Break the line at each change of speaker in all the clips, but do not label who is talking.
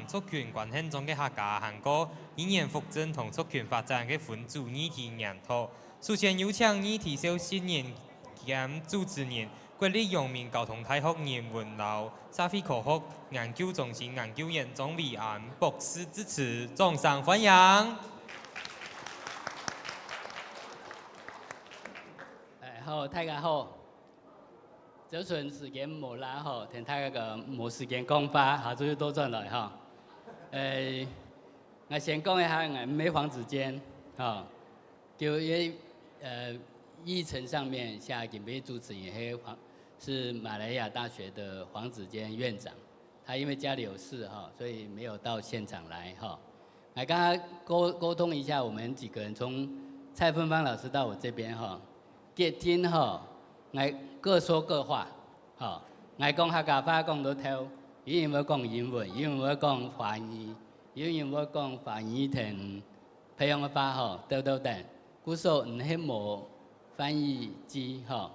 族群关系中嘅客家韩国语言复振同族群发展嘅分组议题研讨。首先有请议题小新人兼主持人国立阳明交通大学人文楼社会科学研究中心研究员钟伟安博士致辞，掌声欢迎。
好，大家好。这阵时间无啦吼，听大家个无时间讲法，下次多转来吼。我先讲一下我们黄子坚，吼，就议程上面下准备主持人是马来亚大学的黄子坚院长，他因为家里有事哈，所以没有到现场来哈。来刚刚沟通一下，我们几个人从蔡芬芳老师到我这边哈。今吼，我各说各话，吼，我讲客家话讲到头，有人要讲英文，有人要讲华语，有人要讲华语同培养的话吼，等。故说唔係冇翻译機吼，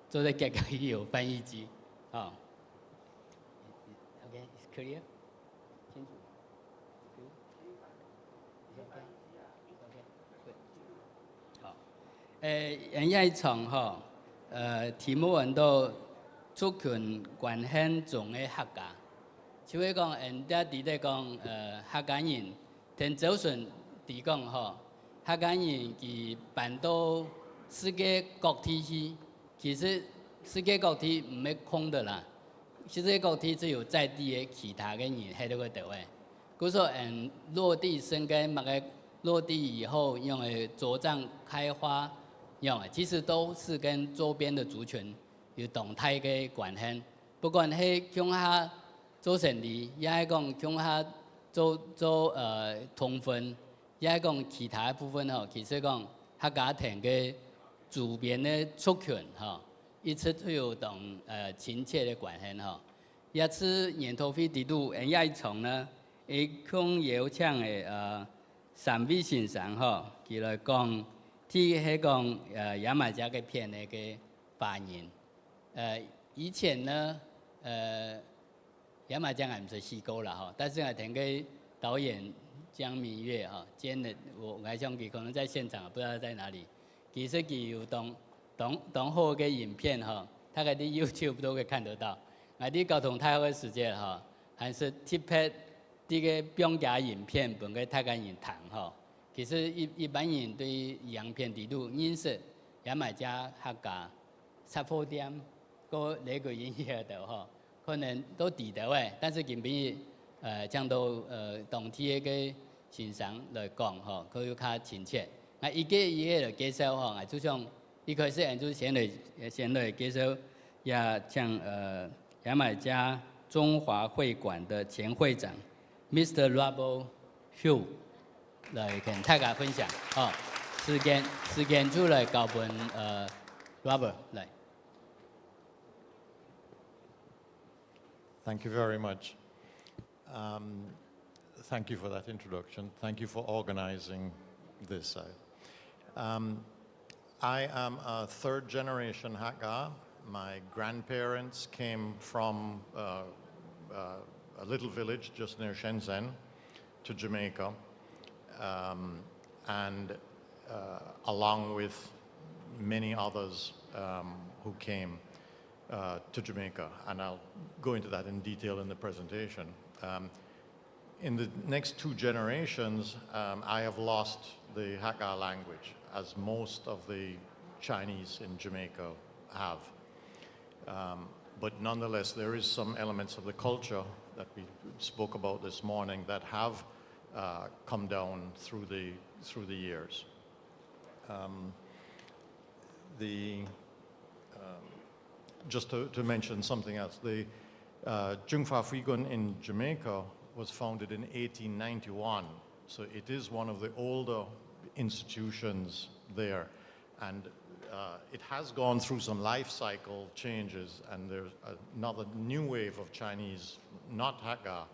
做在結構有翻譯機，吼。OK, it's clear. 清楚。人家一场吼，题目问到族群关系中的客家，就会讲人家伫咧讲客家人，田周顺伫讲吼，客家人佢搬到世界各地去，其实世界各地唔係空的啦，世界各地只有在地的其他嘅人喺度個地位，故說落地生根，乜嘅落地以後用嚟茁壯開花。其实都是跟周边的族群有动态的关系，不管是乡下做生意，也系讲乡下做通婚，也系讲其他部分吼，其实讲客家庭嘅周边的族群吼，一直都有同亲切的关系吼。一次研讨会伫度，也一场呢，空有请的三位先生吼，佢来讲。ที่ให้讲牙买加嘅片那个发言，以前呢，牙买加还不是西沟了哈，但是我听个导演江明月哈，今日我相信可能在现场，不知道在哪里。其实佢有同好嘅影片哈，大概啲 YouTube 都会看得到。我啲交通太好嘅时间哈，还是贴拍啲个表演影片，本个大家人谈哈。其实一般人对洋片地度认识，牙买加客家14點個呢個演嘢度嗬，可能都知道嘅，但是佢比將到當地嘅先生來講嗬，佢要較親切。啊，一個嚟介紹嗬，啊，就像一開始就先來介紹也像牙買加中華會館的前會長 Mr. Robert Hugh。来跟大家分享，哦，时间出来交本Robert 来。
Thank you very much. Thank you for that introduction. Thank you for organizing this. I am a third generation Hakka. My grandparents came from a little village just near Shenzhen to Jamaica. And along with many others who came to Jamaica, and I'll go into that in detail in the presentation. In the next two generations, I have lost the Hakka language, as most of the Chinese in Jamaica have. But nonetheless, there is some elements of the culture that we spoke about this morning that have come down through the years. Just to mention something else, the Jungfa Fuigun in Jamaica was founded in 1891, so it is one of the older institutions there, and it has gone through some life cycle changes, and there's another new wave of Chinese, not Hakka,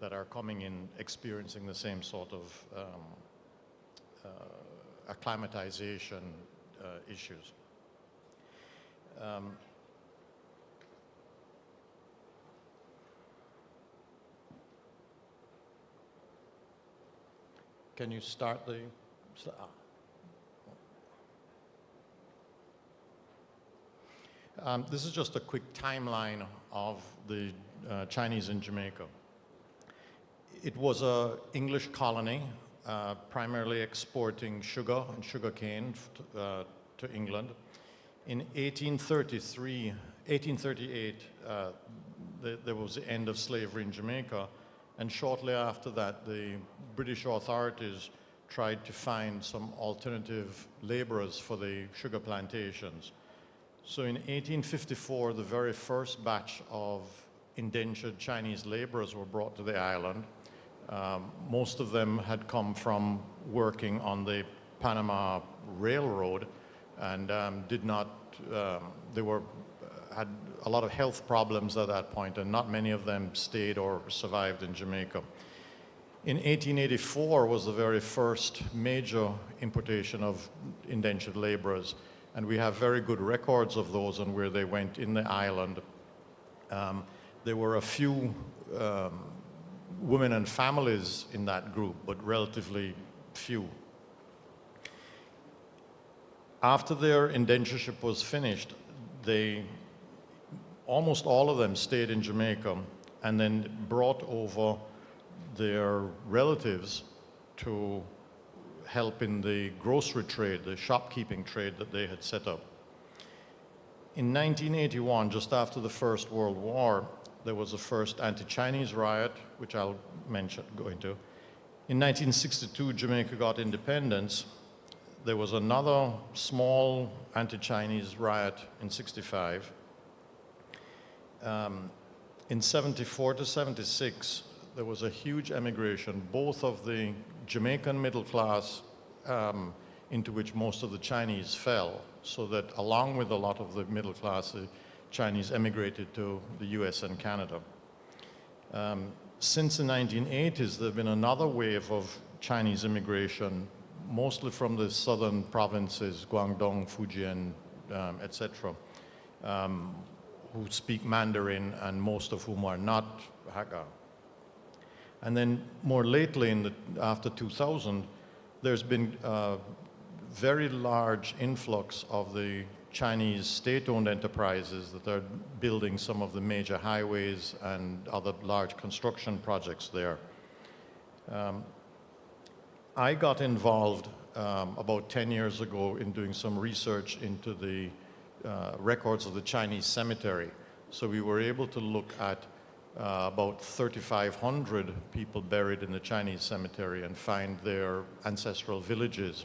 that are coming in experiencing the same sort of acclimatization issues. Can you start the... This is just a quick timeline of the Chinese in Jamaica. It was an English colony, primarily exporting sugar and sugarcane to England. In 1838, there was the end of slavery in Jamaica, and shortly after that, the British authorities tried to find some alternative laborers for the sugar plantations. So in 1854, the very first batch of indentured Chinese laborers were brought to the island. Most of them had come from working on the Panama Railroad and had a lot of health problems at that point, and not many of them stayed or survived in Jamaica. In 1884 was the very first major importation of indentured laborers, and we have very good records of those and where they went in the island. There were a few women and families in that group, but relatively few. After their indentureship was finished, almost all of them stayed in Jamaica and then brought over their relatives to help in the grocery trade, the shopkeeping trade that they had set up. In 1981, just after the First World War, there was the first anti-Chinese riot, which I'll go into. In 1962, Jamaica got independence. There was another small anti-Chinese riot in 65. In 74 to 76, there was a huge emigration, both of the Jamaican middle class, into which most of the Chinese fell, so that along with a lot of the middle class, the Chinese emigrated to the US and Canada. Since the 1980s, there have been another wave of Chinese immigration, mostly from the southern provinces, Guangdong, Fujian, etc., who speak Mandarin and most of whom are not Hakka. And then more lately, after 2000, there's been a very large influx of the Chinese state-owned enterprises that are building some of the major highways and other large construction projects there. I got involved about 10 years ago in doing some research into the records of the Chinese cemetery. So we were able to look at about 3,500 people buried in the Chinese cemetery and find their ancestral villages.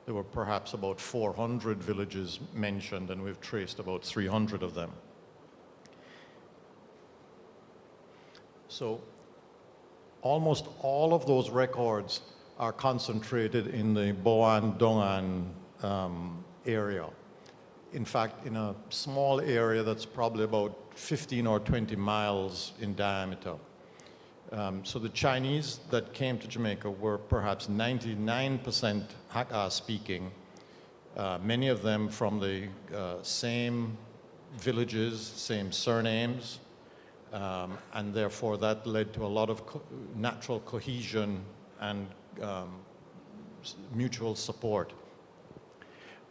There were perhaps about 400 villages mentioned, and we've traced about 300 of them. So almost all of those records are concentrated in the Boan Dongan area. In fact, in a small area that's probably about 15 or 20 miles in diameter. So the Chinese that came to Jamaica were perhaps 99% Hakka speaking, many of them from the same villages, same surnames, and therefore that led to a lot of natural cohesion and mutual support.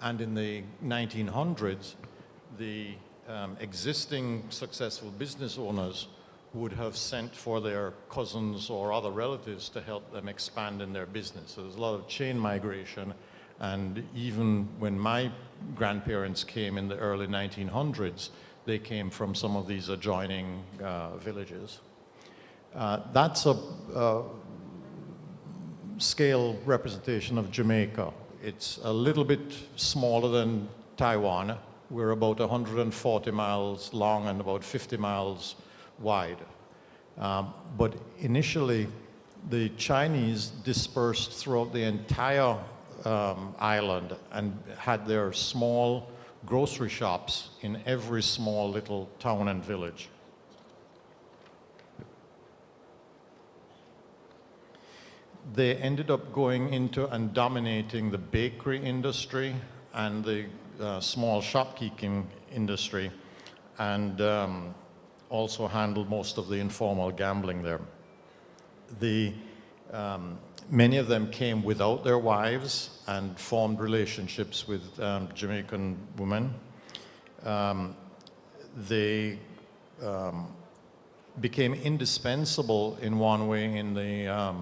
And in the 1900s, the existing successful business owners would have sent for their cousins or other relatives to help them expand in their business. So there's a lot of chain migration, and even when my grandparents came in the early 1900s, they came from some of these adjoining villages. That's a scale representation of Jamaica. It's a little bit smaller than Taiwan. We're about 140 miles long and about 50 miles wide. But initially, the Chinese dispersed throughout the entire island and had their small grocery shops in every small little town and village. They ended up going into and dominating the bakery industry and the small shopkeeping industry, and also handled most of the informal gambling there. The Many of them came without their wives and formed relationships with Jamaican women. They became indispensable in one way in the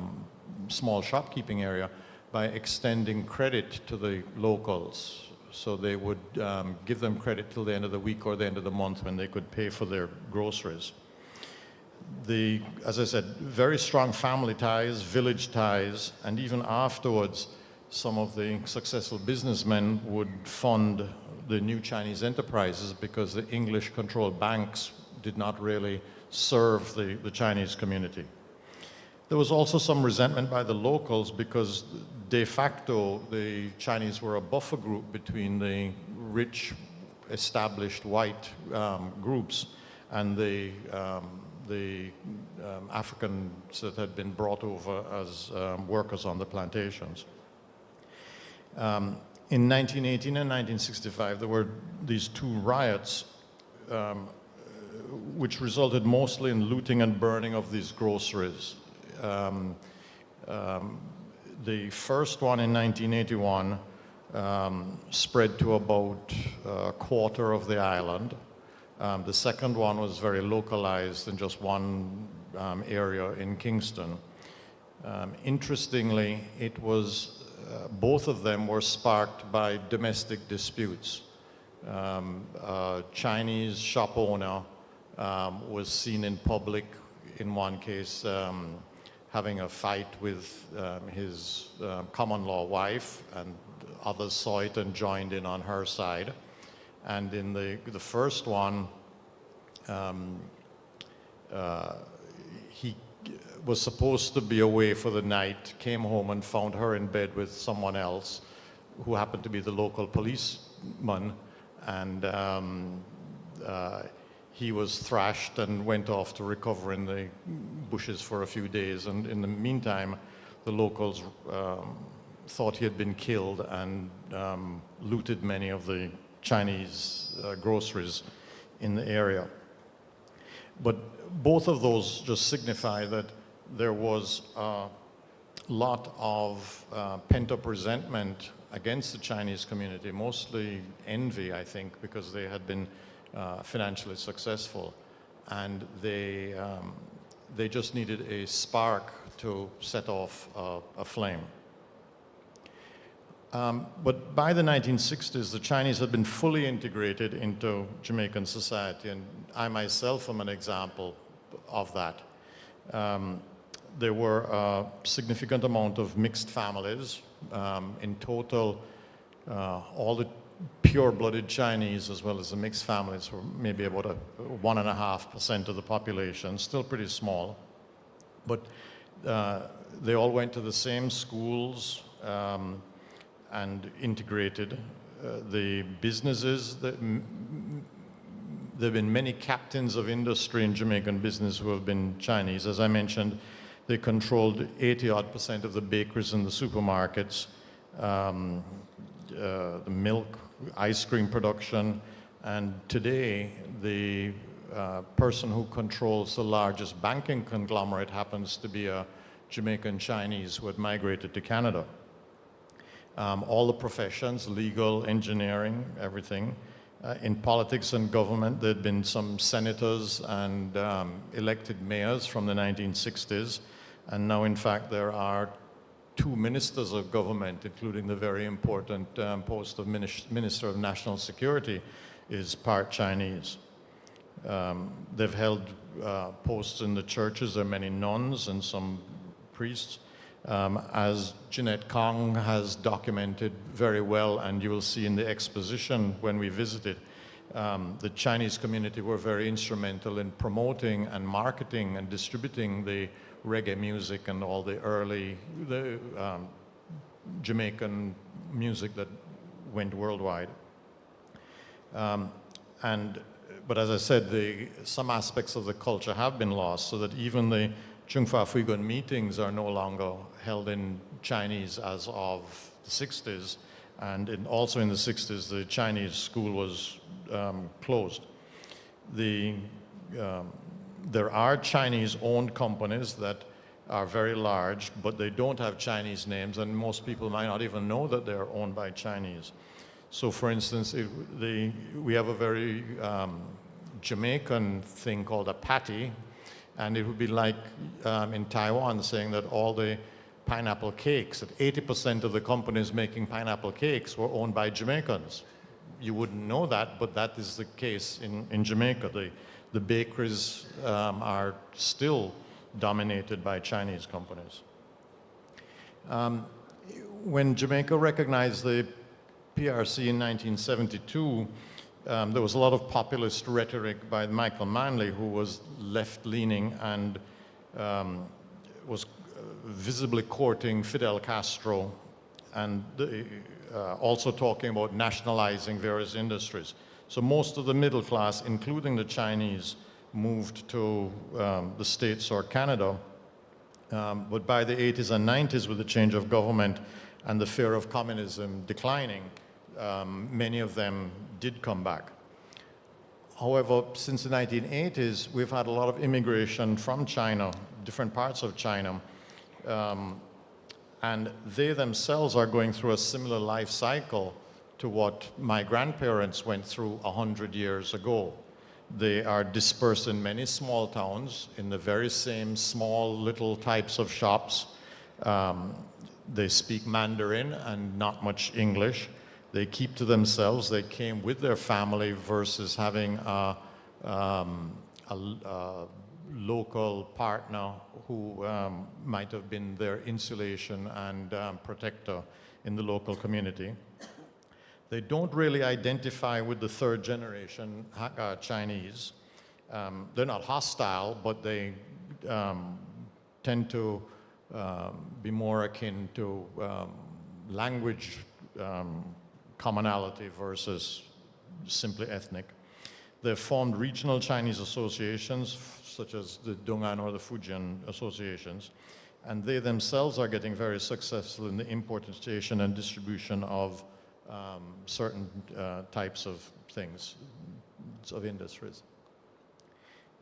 small shopkeeping area by extending credit to the locals. So they would give them credit till the end of the week or the end of the month when they could pay for their groceries. As I said, very strong family ties, village ties, and even afterwards, some of the successful businessmen would fund the new Chinese enterprises because the English-controlled banks did not really serve the Chinese community. There was also some resentment by the locals because de facto the Chinese were a buffer group between the rich, established white groups and the Africans that had been brought over as workers on the plantations. In 1918 and 1965, there were these two riots which resulted mostly in looting and burning of these groceries. The first one in 1981 spread to about a quarter of the island. The second one was very localized in just one area in Kingston. Interestingly, it was both of them were sparked by domestic disputes. A Chinese shop owner was seen in public, in one case, having a fight with his common-law wife, and others saw it and joined in on her side. And in the first one, he was supposed to be away for the night, came home and found her in bed with someone else who happened to be the local policeman, and he was thrashed and went off to recover in the bushes for a few days. And in the meantime, the locals thought he had been killed and looted many of the Chinese groceries in the area. But both of those just signify that there was a lot of pent-up resentment against the Chinese community, mostly envy, I think, because they had been financially successful, and they just needed a spark to set off a flame. But by the 1960s, the Chinese had been fully integrated into Jamaican society, and I myself am an example of that. There were a significant amount of mixed families. In total, all the pure-blooded Chinese as well as the mixed families were maybe about 1.5% of the population, still pretty small. But they all went to the same schools and integrated. The businesses, there have been many captains of industry in Jamaican business who have been Chinese. As I mentioned, they controlled 80-odd% of the bakeries and the supermarkets, the milk, ice cream production, and today the person who controls the largest banking conglomerate happens to be a Jamaican Chinese who had migrated to Canada. All the professions, legal, engineering, everything. In politics and government, there had been some senators and elected mayors from the 1960s, and now in fact there are 2 ministers of government, including the very important post of Minister of National Security is part Chinese. They've held posts in the churches. There are many nuns and some priests. As Jeanette Kong has documented very well, and you will see in the exposition when we visited, the Chinese community were very instrumental in promoting and marketing and distributing the reggae music and all the early Jamaican music that went worldwide. But as I said, some aspects of the culture have been lost, so that even the Chung Fa Phui Gun meetings are no longer held in Chinese as of the 60s, and also in the 60s the Chinese school was closed. There are Chinese-owned companies that are very large, but they don't have Chinese names, and most people might not even know that they're owned by Chinese. So for instance, we have a very Jamaican thing called a patty, and it would be like in Taiwan saying that all the pineapple cakes, that 80% of the companies making pineapple cakes were owned by Jamaicans. You wouldn't know that, but that is the case in Jamaica. The bakeries are still dominated by Chinese companies. When Jamaica recognized the PRC in 1972, there was a lot of populist rhetoric by Michael Manley, who was left-leaning and was visibly courting Fidel Castro, and also talking about nationalizing various industries. So most of the middle class, including the Chinese, moved to the States or Canada. But by the 80s and 90s, with the change of government and the fear of communism declining, many of them did come back. However, since the 1980s, we've had a lot of immigration from China, different parts of China, and they themselves are going through a similar life cycle to what my grandparents went through 100 years ago. They are dispersed in many small towns in the very same small little types of shops. They speak Mandarin and not much English. They keep to themselves. They came with their family versus having a local partner who might have been their insulation and protector in the local community. They don't really identify with the third generation Chinese. They're not hostile, but they tend to be more akin to language commonality versus simply ethnic. They've formed regional Chinese associations, such as the Dong'an or the Fujian associations, and they themselves are getting very successful in the importation and distribution of certain types of things, of industries.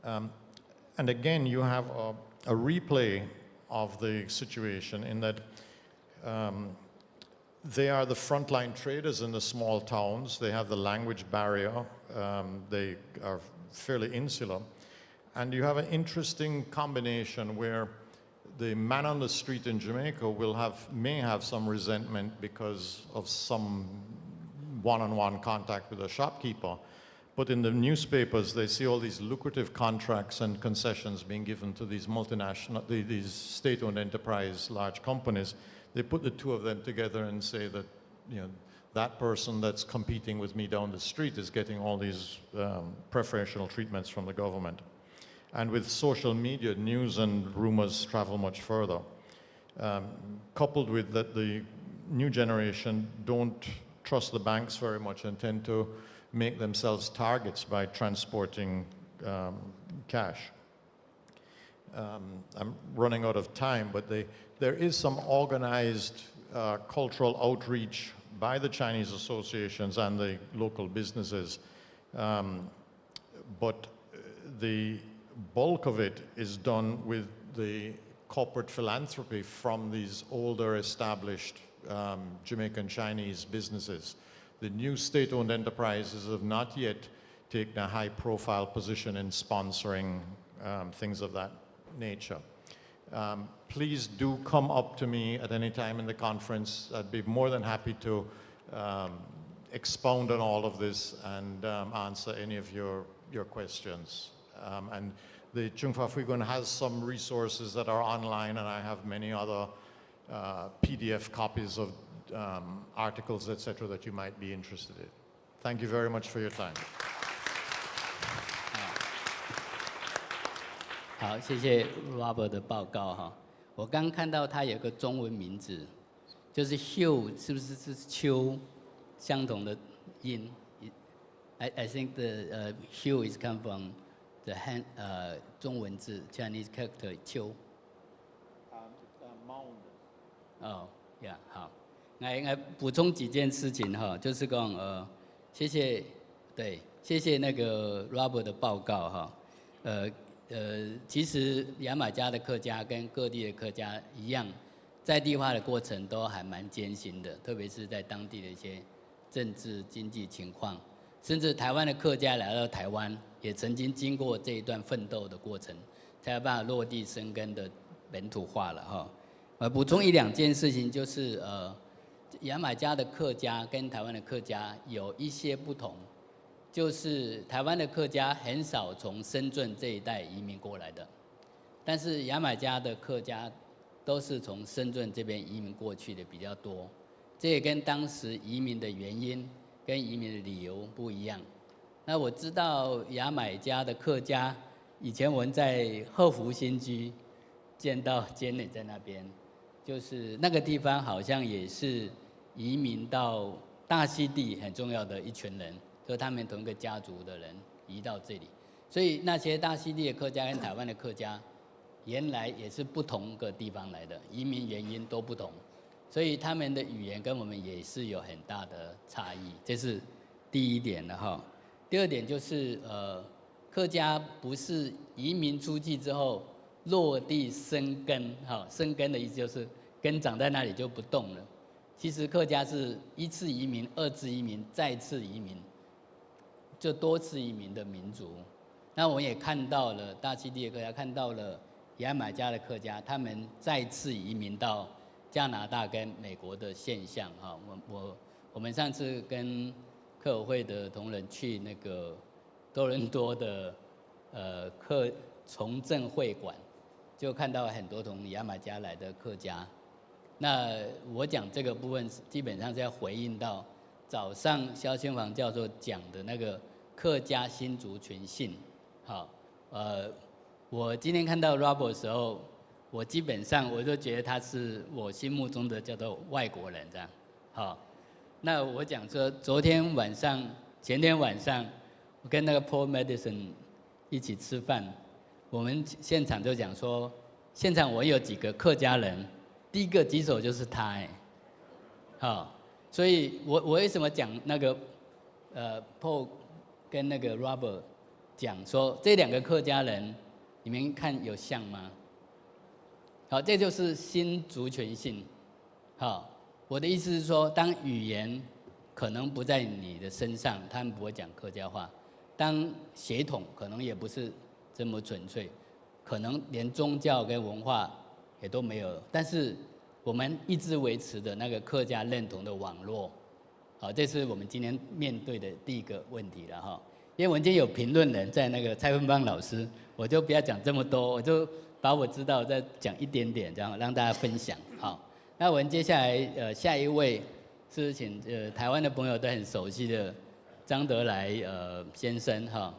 And again, you have a replay of the situation in that they are the frontline traders in the small towns. They have the language barrier. They are fairly insular. And you have an interesting combination where the man on the street in Jamaica may have some resentment because of some one-on-one contact with a shopkeeper. But in the newspapers, they see all these lucrative contracts and concessions being given to these multinational, these state-owned enterprise, large companies. They put the two of them together and say that, you know, that person that's competing with me down the street is getting all these preferential treatments from the government. And with social media, news and rumors travel much further. Coupled with that, the new generation don't trust the banks very much and tend to make themselves targets by transporting cash. I'm running out of time, but there is some organized cultural outreach by the Chinese associations and the local businesses, but the bulk of it is done with the corporate philanthropy from these older established Jamaican Chinese businesses. The new state-owned enterprises have not yet taken a high-profile position in sponsoring things of that nature. Please do come up to me at any time in the conference. I'd be more than happy to expound on all of this and answer any of your questions. And the Chung Fa Fui Kun has some resources that are online, and I have many other PDF copies of articles, etc., that you might be interested in. Thank you very much for your time.
好，谢谢 Robert 的报告哈。我刚看到他有个中文名字，就是 Hugh， 是不是秋相同的音 ？I think the Hugh is come from the 中文字 Chinese character 秋。哦 ，Yeah， 好。我补充几件事情哈，就是讲谢谢那个 Robert 的报告哈，其实牙买加的客家跟各地的客家一样，在地化的过程都还蛮艰辛的，特别是在当地的一些政治经济情况，甚至台湾的客家来到台湾，也曾经经过这一段奋斗的过程，才有办法落地生根的本土化了哈。补充1、2件事情，就是牙买加的客家跟台湾的客家有一些不同。就是台湾的客家很少从深圳这一带移民过来的，但是牙买加的客家都是从深圳这边移民过去的比较多，这也跟当时移民的原因跟移民的理由不一样。那我知道牙买加的客家，以前我们在鹤福新居见到Janet在那边，就是那个地方好像也是移民到大溪地很重要的一群人。就他们同一个家族的人移到这里，所以那些大溪地的客家跟台湾的客家，原来也是不同个地方来的，移民原因都不同，所以他们的语言跟我们也是有很大的差异，这是第1点了哈。第2点就是客家不是移民出去之后落地生根，生根的意思就是根长在那里就不动了。其实客家是1次移民、2次移民、再次移民。就多次移民的民族，那我们也看到了大溪地的客家，看到了牙买加的客家，他们再次移民到加拿大跟美国的现象哈。我们上次跟客委会的同仁去那个多伦多的客重振会馆，就看到很多从牙买加来的客家。那我讲这个部分基本上是要回应到早上萧清煌教授讲的那个客家新族群性，好，我今天看到 Robert 的时候，我基本上我就觉得他是我心目中的叫做外国人这样，好，那我讲说昨天晚上、前天晚上，我跟那个 Paul Madison 一起吃饭，我们现场就讲说，现场我有几个客家人，第一个举手就是他好。所以我为什么讲那个Paul 跟那个 Robert 讲说这2个客家人，你们看有像吗？好，这就是新族群性。好，我的意思是说，当语言可能不在你的身上，他们不会讲客家话；当血统可能也不是这么纯粹，可能连宗教跟文化也都没有，但是我们一直维持的那个客家认同的网络，好，这是我们今天面对的第1个问题了哈。因为我们今天有评论人在那个蔡芬芳老师，我就不要讲这么多，我就把我知道再讲一点点，这样让大家分享。好，那我们接下来下一位是请台湾的朋友都很熟悉的张德来先生哈。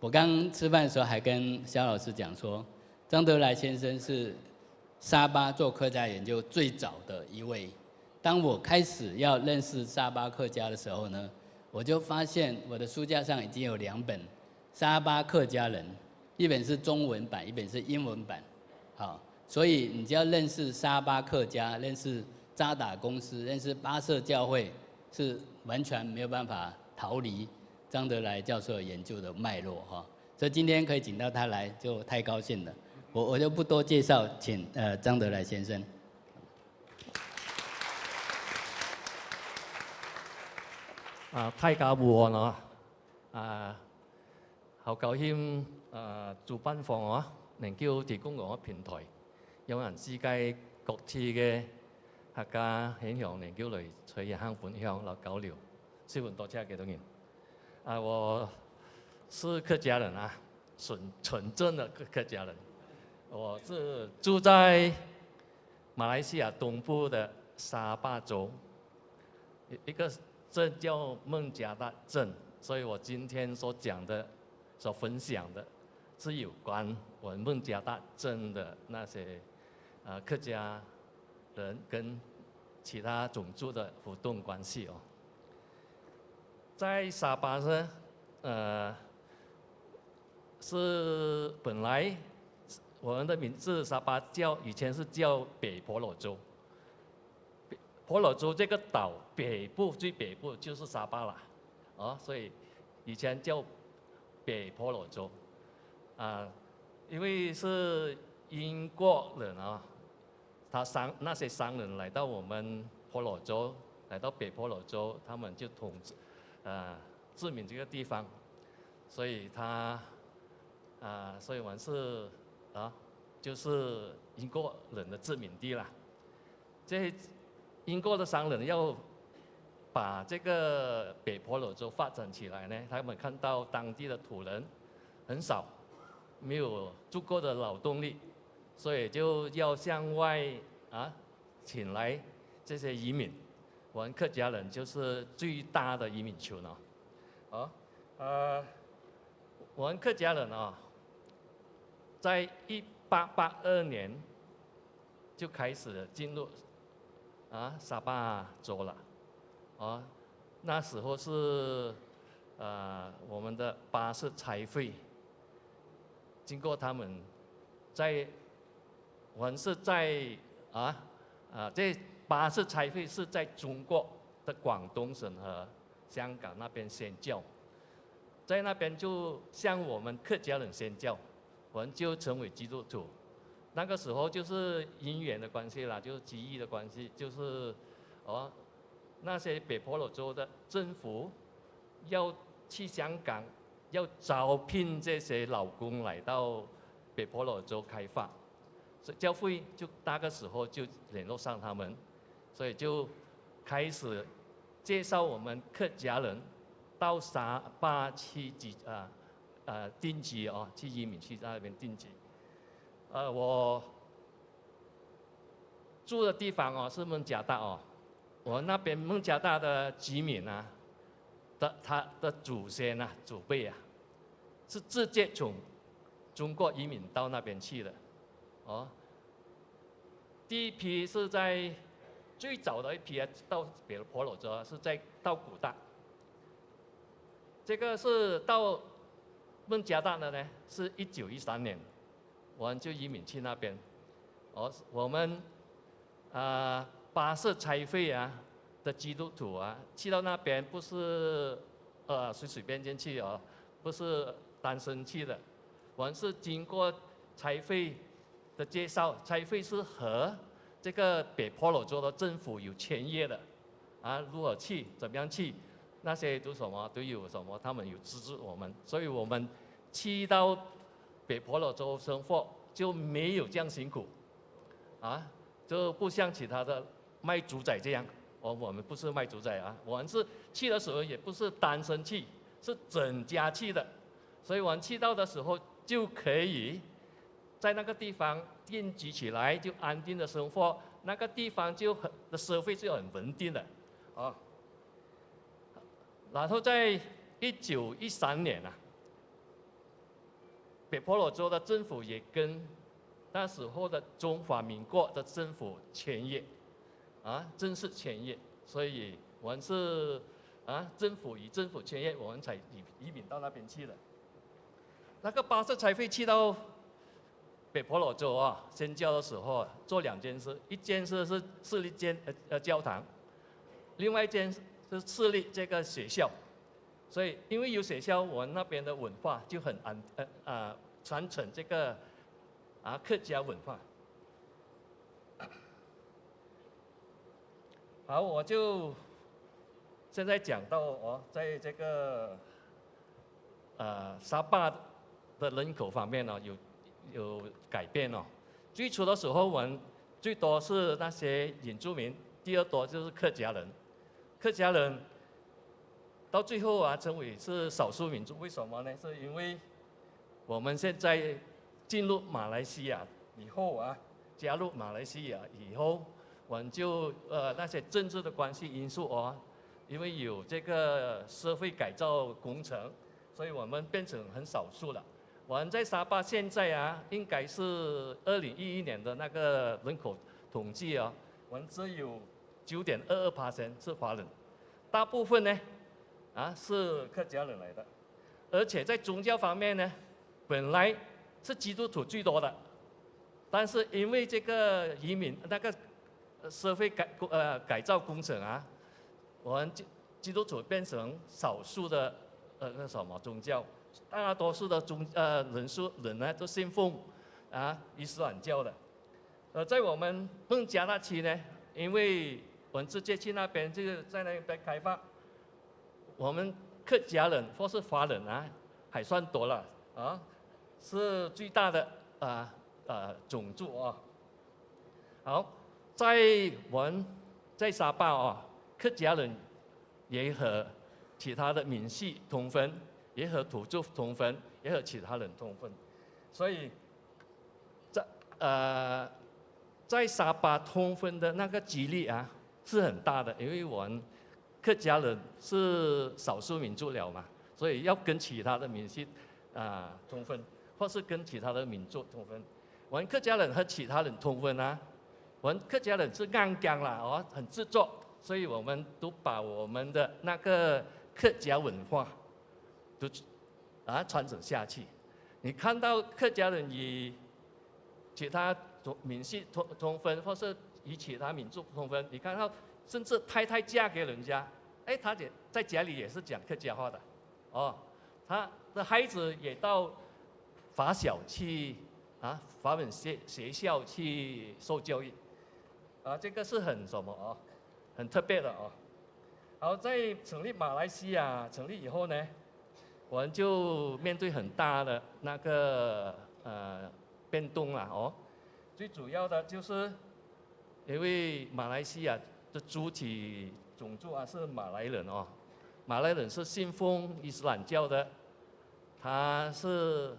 我刚吃饭的时候还跟萧老师讲说，张德来先生是沙巴做客家研究最早的一位。当我开始要认识沙巴客家的时候呢，我就发现我的书架上已经有2本沙巴客家人，一本是中文版，一本是英文版。好，所以你只要认识沙巴客家，认识渣打公司，认识巴舍教会，是完全没有办法逃离张德来教授的研究的脉络哈。所以今天可以请到他来，就太高兴了。我就不多介绍，请张德来先生。
大家午安好高興主辦方能夠提供我平台，讓人世界各地嘅客家現象能夠嚟隨意分享來交流，十分多謝幾多人。我是客家人純正的客家人。我是住在馬來西亞東部的沙巴州，一個鎮叫孟加拉鎮，所以我今天所講的、所分享的，是有關我們孟加拉鎮的那些客家人跟其他種族的互動關係在沙巴呢，是本來我們的名字沙巴以前是叫北婆羅洲。婆羅洲這個島北部最北部就是沙巴了，所以以前叫北婆羅洲。因为是英国人啊，那些商人来到我们婆罗洲，来到北婆罗洲，他们就殖民这个地方，所以所以我们是就是英国人的殖民地啦。这英国的商人要把这个北婆罗洲发展起来呢，他们看到当地的土人很少，没有足够的劳动力，所以就要向外请来这些移民。我们客家人就是最大的移民群哦。我们客家人在1882年就开始进入沙巴州了，那时候是我们的巴士财会，经过他们我们是在这巴士财会是在中国的广东省和香港那边宣教，在那边就向我们客家人宣教，我们就成为基督徒。那个时候就是因缘的关系啦，就是机遇的关系，就是那些北婆罗洲的政府要去香港，要招聘这些劳工来到北婆罗洲开发，所以教会就那个时候就联络上他们，所以就开始介绍我们客家人到沙巴去定居去移民去那边定居。我住的地方是孟加大我那边孟加大的居民他的祖先祖辈是直接从中国移民到那边去的第一批是在最早的一批到北婆罗洲是到古大，这个是到孟加大的呢，是1913年，我们就移民去那边。我们巴士财会的基督徒去到那边不是随便进去不是单身去的，我们是经过财会的介绍，财会是和这个北婆罗洲的政府有签约的如何去，怎么样去，那些都有什么，他们有资助我们，所以我们去到北婆罗洲生活就没有这样辛苦就不像其他的卖猪仔这样我们不是卖猪仔我们是去的时候也不是单身去，是整家去的，所以我们去到的时候就可以在那个地方定居起来，就安定的生活，那个地方的社会就很稳定的然后在1913年北婆罗洲的政府也跟那时候的中华民国的政府签约正式签约，所以我们是政府与政府签约，我们才移民到那边去的。那个巴士财会去到北婆罗洲宣教的时候做2件事，一件事是设立教堂，另外一件是设立这个学校。所以因为有学校，我们那边的文化就很传承这个客家文化。好，我就现在讲到在这个沙巴的人口方面有改变最初的时候我们最多是那些原住民，第二多就是客家人。客家人到最后成为是少数民族，为什么呢？是因为我们现在进入马来西亚以后加入马来西亚以后，我们就那些政治的关系因素因为有这个社会改造工程，所以我们变成很少数了。我们在沙巴现在应该是2011年的那个人口统计我们只有9.22% 是华人，大部分呢是客家人来的，而且在宗教方面呢，本来是基督徒最多的，但是因为这个移民那个社会改造工程我们基督徒变成少数的宗教，大多数的人呢都信奉伊斯兰教的。在我们孟加拉区呢，因为我们直接去那边就是在那边开发，我们客家人或是华人还算多了是最大的种族好，在沙巴客家人也和其他的闽系通婚，也和土著通婚，也和其他人通婚，所以在沙巴通婚的那个几率是很大的，因为我们客家人是少数民族了嘛，所以要跟其他的闽系通婚，或是跟其他的民族通婚。我们客家人和其他人通婚我们客家人是硬刚啦很执着，所以我们都把我们的那个客家文化都传承下去。你看到客家人与其他闽系通婚，或是与其他民族通婚，你看到甚至太太嫁给人家，他也在家里也是讲客家话的他的孩子也到法小去法文学校去受教育这个是很很特别的好，在成立马来西亚成立以后呢，我们就面对很大的那个变动了最主要的就是因为马来西亚的主体种族是马来人马来人是信奉伊斯兰教的，他是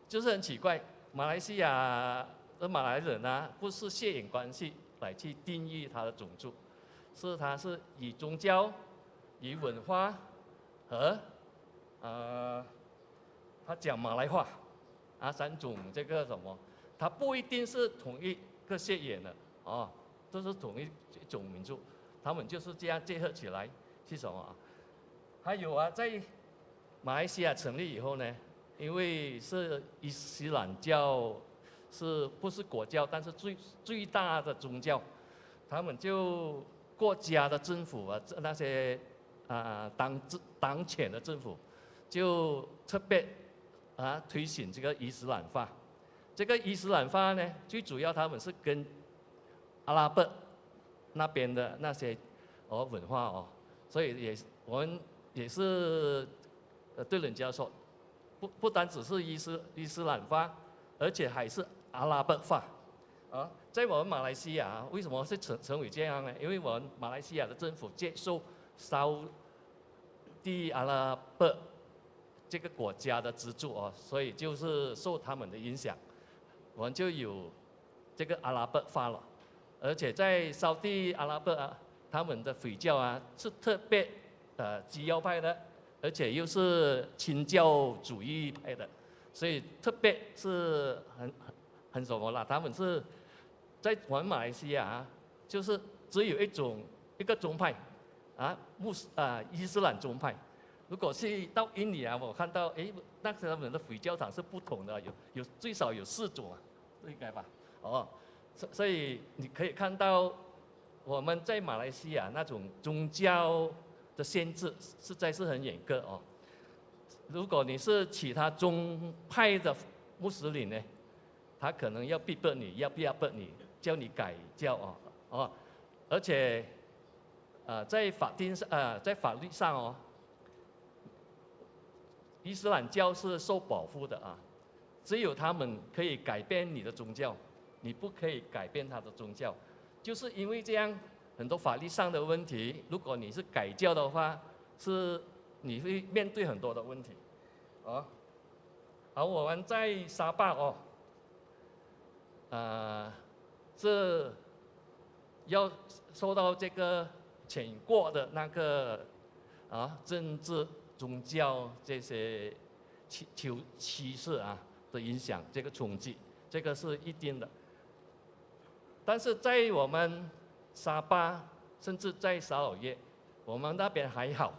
就是很奇怪，马来西亚的马来人不是血缘关系来去定义他的种族，他是以宗教、以文化和他讲马来话三种这个他不一定是同一个血缘的都是同一种民族，他们就是这样结合起来是什么还有在马来西亚成立以后呢，因为是伊斯兰教不是国教，但是最大的宗教，他们就国家的政府那些当前的政府就特别推行这个伊斯兰法。这个伊斯兰法呢，最主要他们是跟阿拉伯那边的那些文化所以我们也是对人家说，不单只是伊斯兰法，而且还是阿拉伯法在我们马来西亚为什么是成为这样呢？因为我们马来西亚的政府接受沙地阿拉伯这个国家的资助所以就是受他们的影响，我们就有这个阿拉伯法了。而且在沙地阿拉伯他们的回教是特别基要派的，而且又是清教主义派的，所以特别是很什么啦？他们是在我们马来西亚就是只有一个宗派伊斯兰宗派。如果去到印尼我看到那他们的回教堂是不同的，最少有4种应该吧？所以你可以看到我们在马来西亚那种宗教的限制实在是很严格如果你是其他宗派的穆斯林呢，他可能要逼迫你，要逼你，叫你改教而且在法律上伊斯兰教是受保护的只有他们可以改变你的宗教，你不可以改变他的宗教。就是因为这样，很多法律上的问题，如果你是改教的话，你会面对很多的问题好，我们在沙巴是要受到这个全国的那个政治、宗教这些歧视的影响，这个冲击，这个是一定的。但是在我们沙巴，甚至在沙劳越，我们那边还好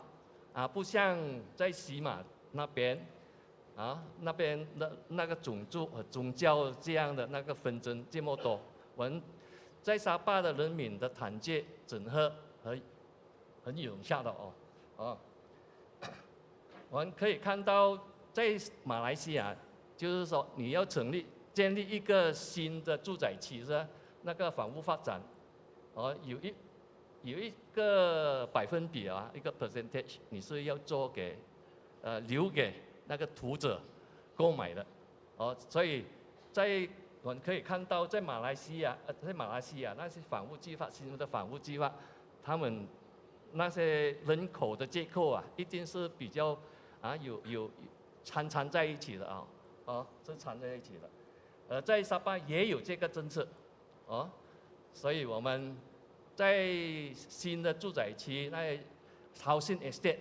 不像在西马那边那边的那个种族和宗教这样的那个纷争这么多。我们在沙巴的人民的团结整合很有效的我们可以看到，在马来西亚，就是说你要建立一个新的住宅区是吧？那个房屋发展，有一个百分比啊，一个 percentage， 你是要留给那个土者购买的，所以我们可以看到，在马来西亚那些新的房屋计划，他们那些人口的结构啊，一定是比较有掺在一起的是掺在一起的。在沙巴也有这个政策，所以我们在新的住宅区那 housing estate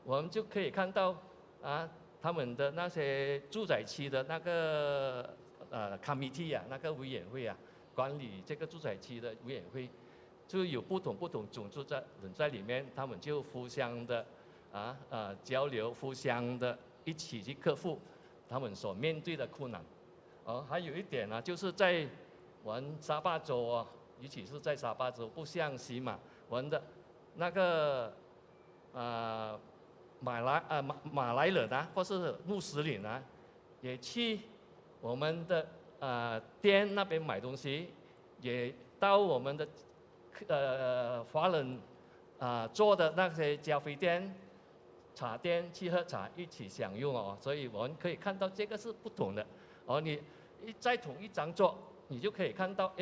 我们就可以看到他们的那些住宅区的那个committee 那个委员会管理这个住宅区的委员会，就有不同种族的人在里面，他们就互相的交流，互相的一起去克服他们所面对的困难。还有一点就是在我们沙巴州尤其是在沙巴州，不像西马，我们的那个马来人或是穆斯林也去我们的店那边买东西，也到我们的华人做的那些咖啡店、茶店去喝茶，一起享用所以我们可以看到这个是不同的你在同一张桌，你就可以看到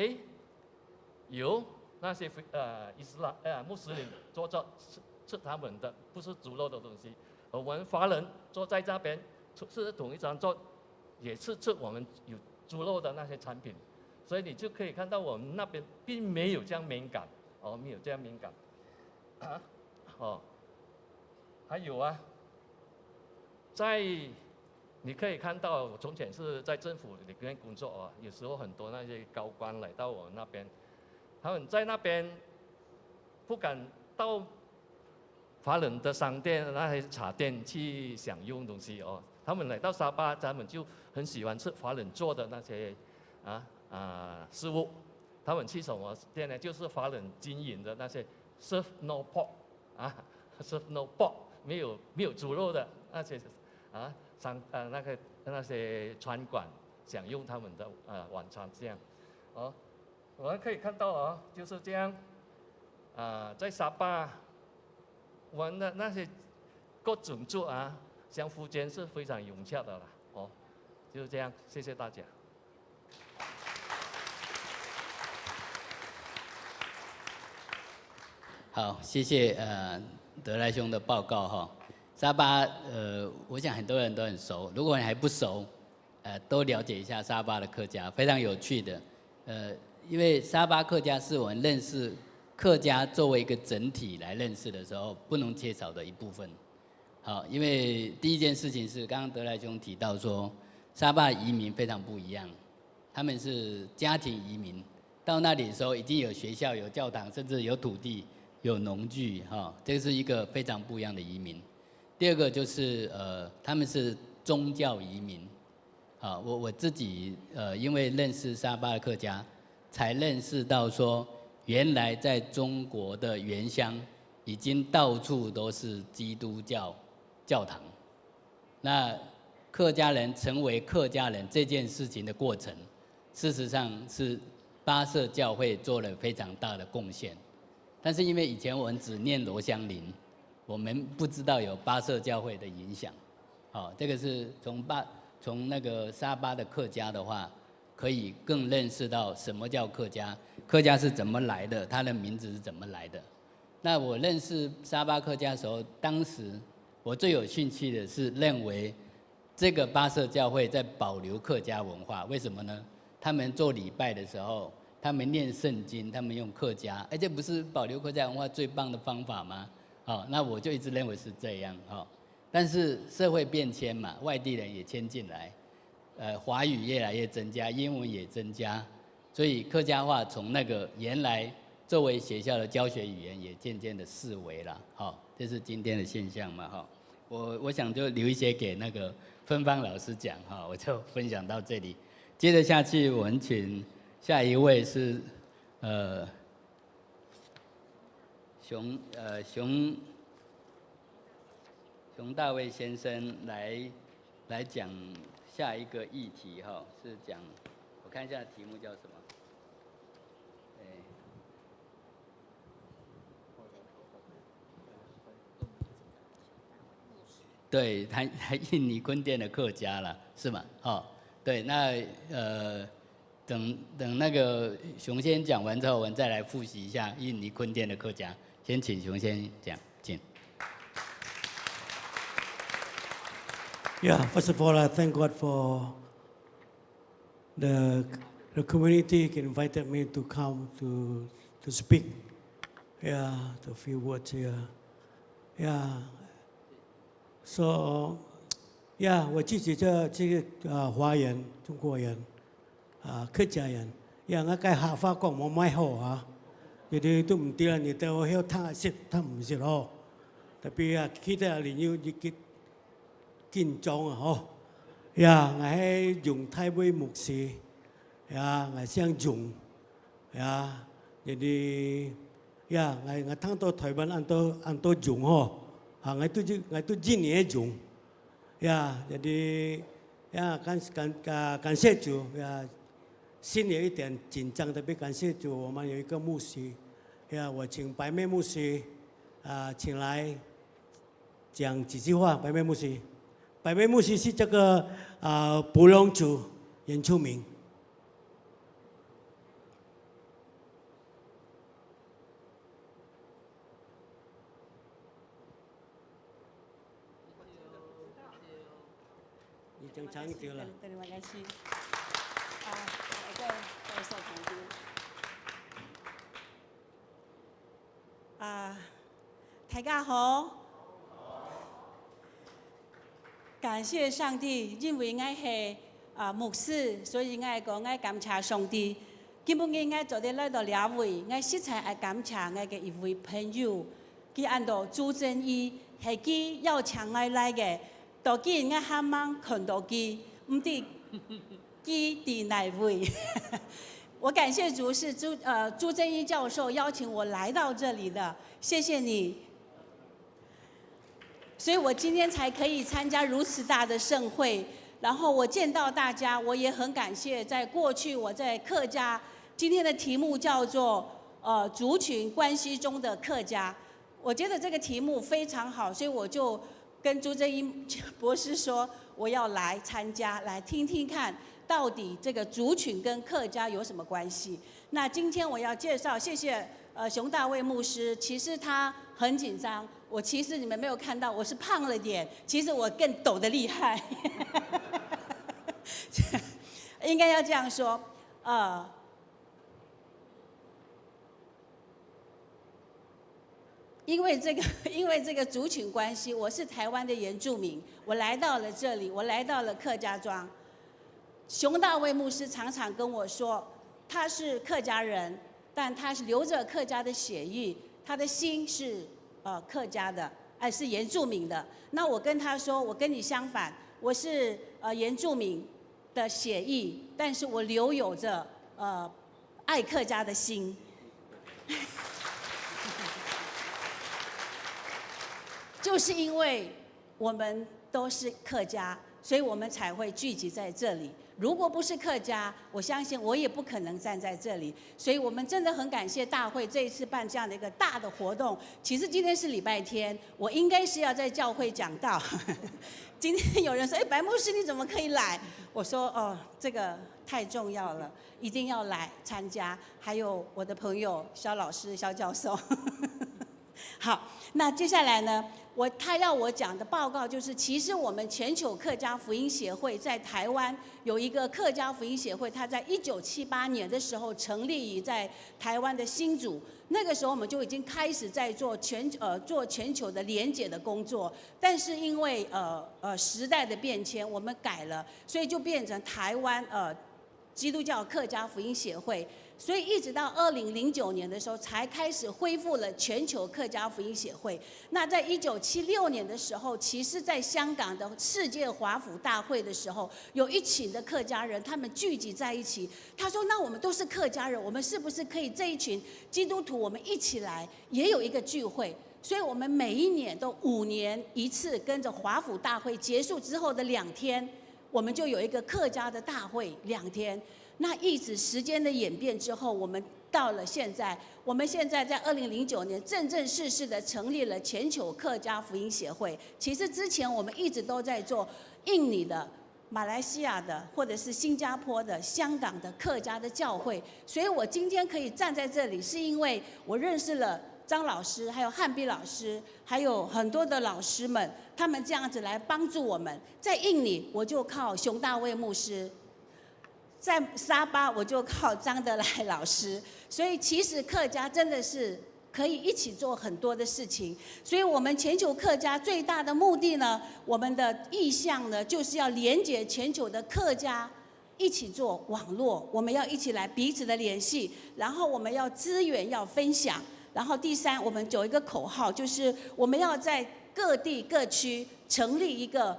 有那些穆斯林坐着吃他们的不是猪肉的东西，而我们华人坐在这边是同一张桌，也是吃我们有猪肉的那些产品，所以你就可以看到我们那边并没有这样敏感没有这样敏感还有你可以看到，我从前是在政府里面工作有时候很多那些高官来到我们那边，他们在那边不敢到华人的商店、那些茶店去享用东西他们来到沙巴，他们就很喜欢吃华人做的那些食物。他们去什么店呢？就是华人经营的那些 serve no pork serve no pork 没有猪肉的那些那些餐馆享用他们的晚餐这样我们可以看到就是这样在沙巴我们的那些各种族相互间是非常融洽的就是这样，谢谢大家。
好，谢谢德莱兄的报告沙巴我想很多人都很熟，如果你还不熟，多了解一下沙巴的客家，非常有趣的。因为沙巴客家是我们认识客家作为一个整体来认识的时候不能缺少的一部分。好，因为第一件事情是刚刚德莱兄提到说，沙巴移民非常不一样，他们是家庭移民，到那里的时候已经有学校、有教堂，甚至有土地、有农具这个是一个非常不一样的移民。第二个就是他们是宗教移民，我自己因为认识沙巴的客家，才认识到说，原来在中国的原乡已经到处都是基督教教堂。那客家人成为客家人这件事情的过程，事实上是巴舍教会做了非常大的贡献。但是因为以前我们只念罗香林，我们不知道有巴舍教会的影响。这个是从那个沙巴的客家的话，可以更认识到什么叫客家，客家是怎么来的，它的名字是怎么来的。那我认识沙巴客家的时候，当时我最有兴趣的是认为这个巴舍教会在保留客家文化，为什么呢？他们做礼拜的时候，他们念圣经，他们用客家，这不是保留客家文化最棒的方法吗？那我就一直认为是这样但是社会变迁嘛，外地人也迁进来，华语越来越增加，英文也增加，所以客家话从那个原来作为学校的教学语言，也渐渐的式微了。这是今天的现象嘛我想就留一些给那个芬芳老师讲我就分享到这里。接着下去，我们请下一位是熊熊大卫先生来讲下一个议题哈，是讲我看一下题目叫什么？对，他印尼坤甸的客家了，是吗？哦，对，那等那个熊先讲完之后，我们再来复习一下印尼坤甸的客家。先请熊先讲，请。
Yeah, first of all, I thank God for the community invited me to come to speak. Yeah, a few words here. Yeah. So, yeah, 我自己这个华人、中国人客家人，呀，我介客家講冇乜好啊，你哋都唔掂啦，你哋我曉聽識，聽唔識咯。特別啊，kita你要緊張啊，嗬。呀，我係用台灣牧師，呀，我想用，呀，你哋，呀，我聽到台灣按多用嗬。我都今年用，呀，jadi ya 感谢主呀，心里有一点紧张，特别感谢主，我们有一个牧师，呀，我请白妹牧师请来讲几句话。白妹牧师是这个布隆族原住民。长一点了。
Terima kasih. Saya sopan. 大家好。感謝上帝，因為我係牧師，所以我講我感謝上帝。今日我做啲來到兩位，我實在係感謝我嘅一位朋友，佢按到朱正義係佢邀請我來嘅。到今我啱啱看到佢，唔知佢喺哪位。我感謝主是朱正義教授邀請我來到這裡的，謝謝你。所以我今天才可以參加如此大的盛會，然後我見到大家，我也很感謝。在過去我在客家，今天的題目叫做族群關係中的客家，我覺得這個題目非常好，所以我就跟朱正義博士說，我要來參加，來聽聽看到底這個族群跟客家有什麼關係。那今天我要介紹，謝謝熊大衛牧師，其實他很緊張，我其實你們沒有看到，我是胖了點，其實我更抖得厲害。應該要這樣說，因為這個族群關係，我是台灣的原住民，我來到了這裡，我來到了客家莊。熊大衛牧師常常跟我說，他是客家人，但他是流着客家的血液，他的心是客家的，是原住民的。那我跟他說，我跟你相反，我是原住民的血液，但是我留有着愛客家的心。就是因為我們都是客家，所以我們才會聚集在這裡。如果不是客家，我相信我也不可能站在這裡。所以我們真的很感謝大會這一次辦這樣的一個大的活動。其實今天是禮拜天，我應該是要在教會講道。今天有人說：“白牧師你怎麼可以來？”我說：“這個太重要了，一定要來參加。”還有我的朋友蕭老師、蕭教授。好，那接下來呢？他要我講的報告就是，其實我們全球客家福音協會在台灣有一個客家福音協會，它在1978年的時候成立於在台灣的新竹。那個時候我們就已經開始在做全球的連結的工作，但是因為時代的變遷，我們改了，所以就變成台灣基督教客家福音協會。所以一直到2009年的時候，才開始恢復了全球客家福音協會。那在1976年的時候，其實在香港的世界華府大會的時候，有一群的客家人，他們聚集在一起。他說：“那我們都是客家人，我們是不是可以這一群基督徒，我們一起來，也有一個聚會？”所以我们每一年都5年一次，跟着华府大会结束之后的2天，我们就有一个客家的大会2天。那一直时间的演变之后，我们到了现在，我们现在在2009年正式的成立了全球客家福音协会。其实之前我们一直都在做印尼的、马来西亚的，或者是新加坡的、香港的客家的教会。所以我今天可以站在这里，是因为我认识了张老师，还有汉斌老师，还有很多的老师们，他们这样子来帮助我们。在印尼，我就靠熊大卫牧师；在沙巴，我就靠张德来老师。所以其实客家真的是可以一起做很多的事情。所以我们全球客家最大的目的呢，我们的意向呢，就是要连接全球的客家，一起做网络，我们要一起来彼此的联系，然后我们要资源要分享。然后第3，我们有一个口号，就是我们要在各地各区成立一个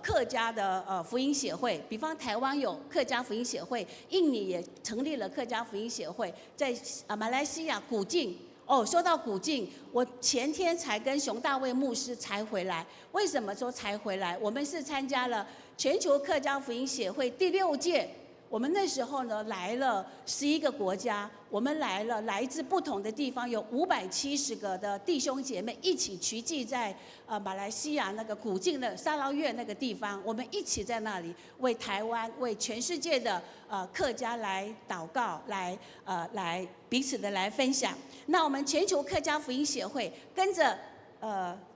客家的福音协会。比方台湾有客家福音协会，印尼也成立了客家福音协会，在马来西亚古晋。说到古晋，我前天才跟熊大卫牧师才回来。为什么说才回来？我们是参加了全球客家福音协会第6届。我们那时候呢来了11个国家，我们来自不同的地方，有570个的弟兄姐妹一起聚集在马来西亚那个古晋的沙捞越那个地方，我们一起在那里为台湾、为全世界的客家来祷告，来彼此的来分享。那我们全球客家福音协会跟着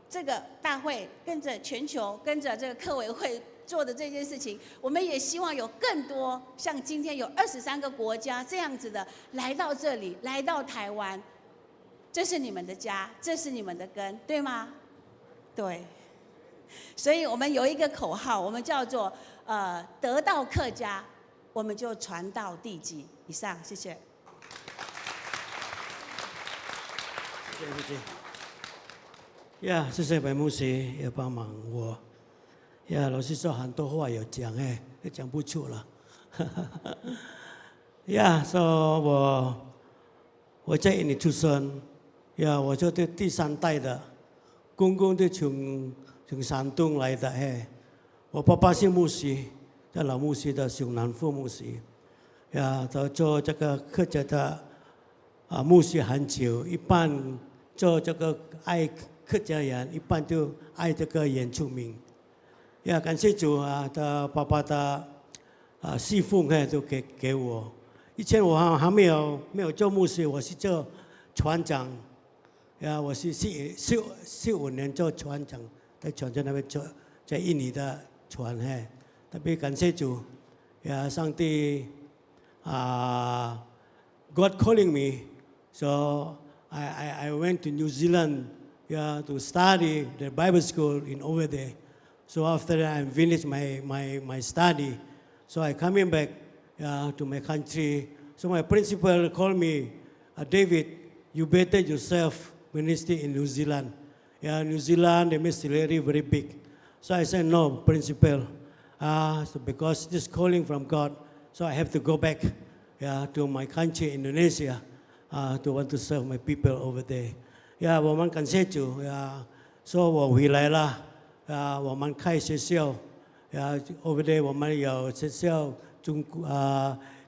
这个大会，跟着全球，跟着这个客委会做的这件事情，我们也希望有更多像今天有23个国家这样子的来到这里，来到台湾。这是你们的家，这是你们的根，对吗？对。所以我们有一个口号，我们叫做得到客家，我们就传到地极。以上，谢谢。
谢谢。呀，谢谢白牧师也帮忙我。呀，老师说很多话有讲也讲不出了。呀，说我在印尼出生，呀，我就第3代的，公公都从山东来的我爸爸是牧师，叫老牧师的熊南富牧师，呀，都做这个客家的牧师很久，一半做这个爱客家人，一半就爱这个原住民。呀，感谢主的爸爸的侍奉都给我。以前我还没有做牧师，我是做船长。呀，我是45年做船长，在船长那边做，在印尼的船特别感谢主，呀，上帝God calling me, so I went to New Zealand, to study the Bible school over there. So after that, I finished my study. So I coming back to my country. So my principal called me, David, you better yourself minister in New Zealand. New Zealand, the missionary very big. So I said, no, principal, so because this calling from God, so I have to go back to my country, Indonesia, to want to serve my people over there. 我们感谢主说我回来了。我们开学校，over there 我们有学校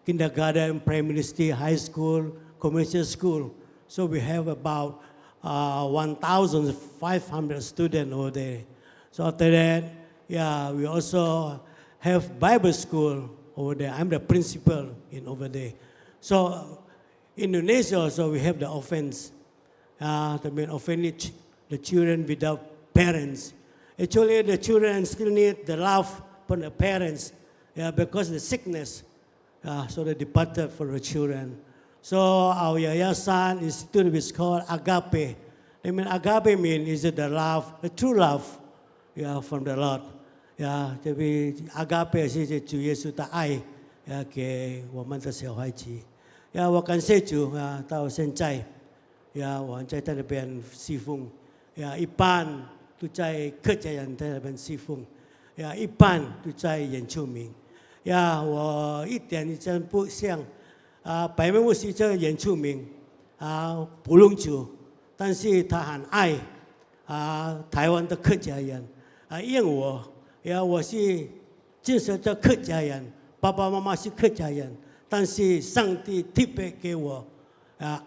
kindergarten, primary school, high school, commercial school. So we have about 1,500 students over there. So after that, we also have Bible school over there. I'm the principal over there. So Indonesia also we have the orphans, the main orphanage, the children without parents. Actually, the children still need the love from the parents, because the sickness, so they departed for the children. So our yayasan institute is called Agape. Agape means is the love, the true love, from the Lord. 这边 Agape 是主耶稣的爱，给我们的小孩子。我感谢主到现在，我们在那边侍奉，一般都在客家人在那边侍奉，一半都在原住民。我一点真不像，白牧师这个原住民，不弄主，但是他很爱台湾的客家人因我我是就是这客家人，爸爸妈妈是客家人，但是上帝特别给我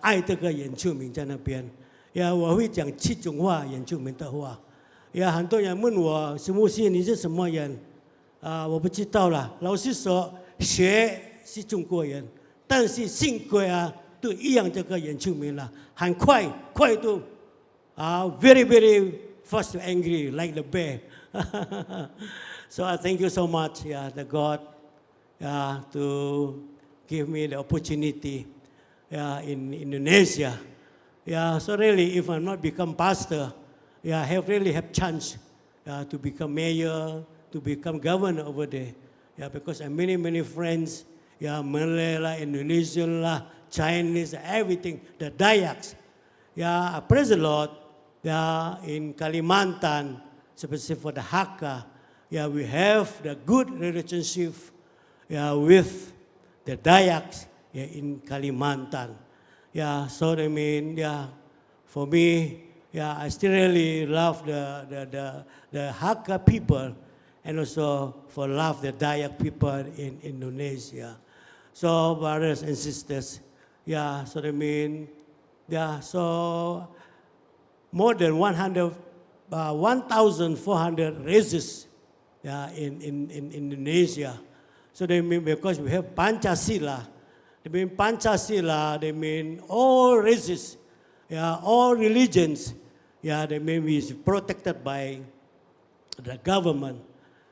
爱这个原住民在那边我会讲7种话原住民的话很多人问我是牧师你是什么人我不知道了，老师说学是中国人，但是性格都一样这个原住民了，很快度very very fast to angry like the bear so I thank you so much the God to give me the opportunity in Indonesia so really if I not become pastor I have really have chance to become mayor, to become governor over there because I have many friends Malay Indonesian Chinese everything the Dayaks I praise the Lord in Kalimantan especially for the Hakka we have the good relationship with the Dayaks in Kalimantan so I mean for me I still really love the Hakka people and also for love the Dayak people in Indonesia. So brothers and sisters, so I mean, so more than 1,400 races in Indonesia. So they mean because we have Pancasila, they mean Pancasila, they mean all races, all religions. They may be protected by the government.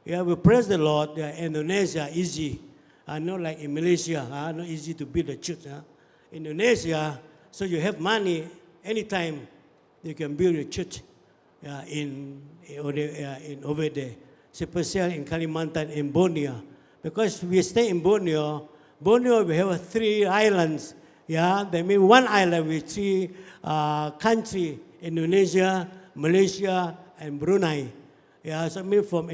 We praise the Lord. Indonesia easy, not like in Malaysia. Not easy to build a church. Indonesia, so you have money anytime you can build a church in over there, especially in Kalimantan in Borneo, because we stay in Borneo. Borneo we have 3 islands. They mean one island with 3 countries. Indonesia, Malaysia, and Brunei. So I mean from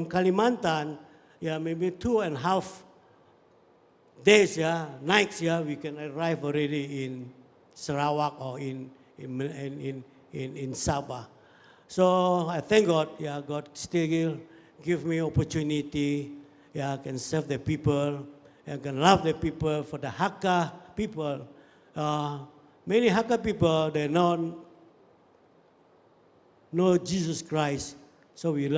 Kalimantan, maybe 2.5 days, nights, we can arrive already in Sarawak or in Sabah. So I thank God, God still give me opportunity. I can serve the people, I can love the people. For the Hakka people, many Hakka people they know Jesus Christ. So we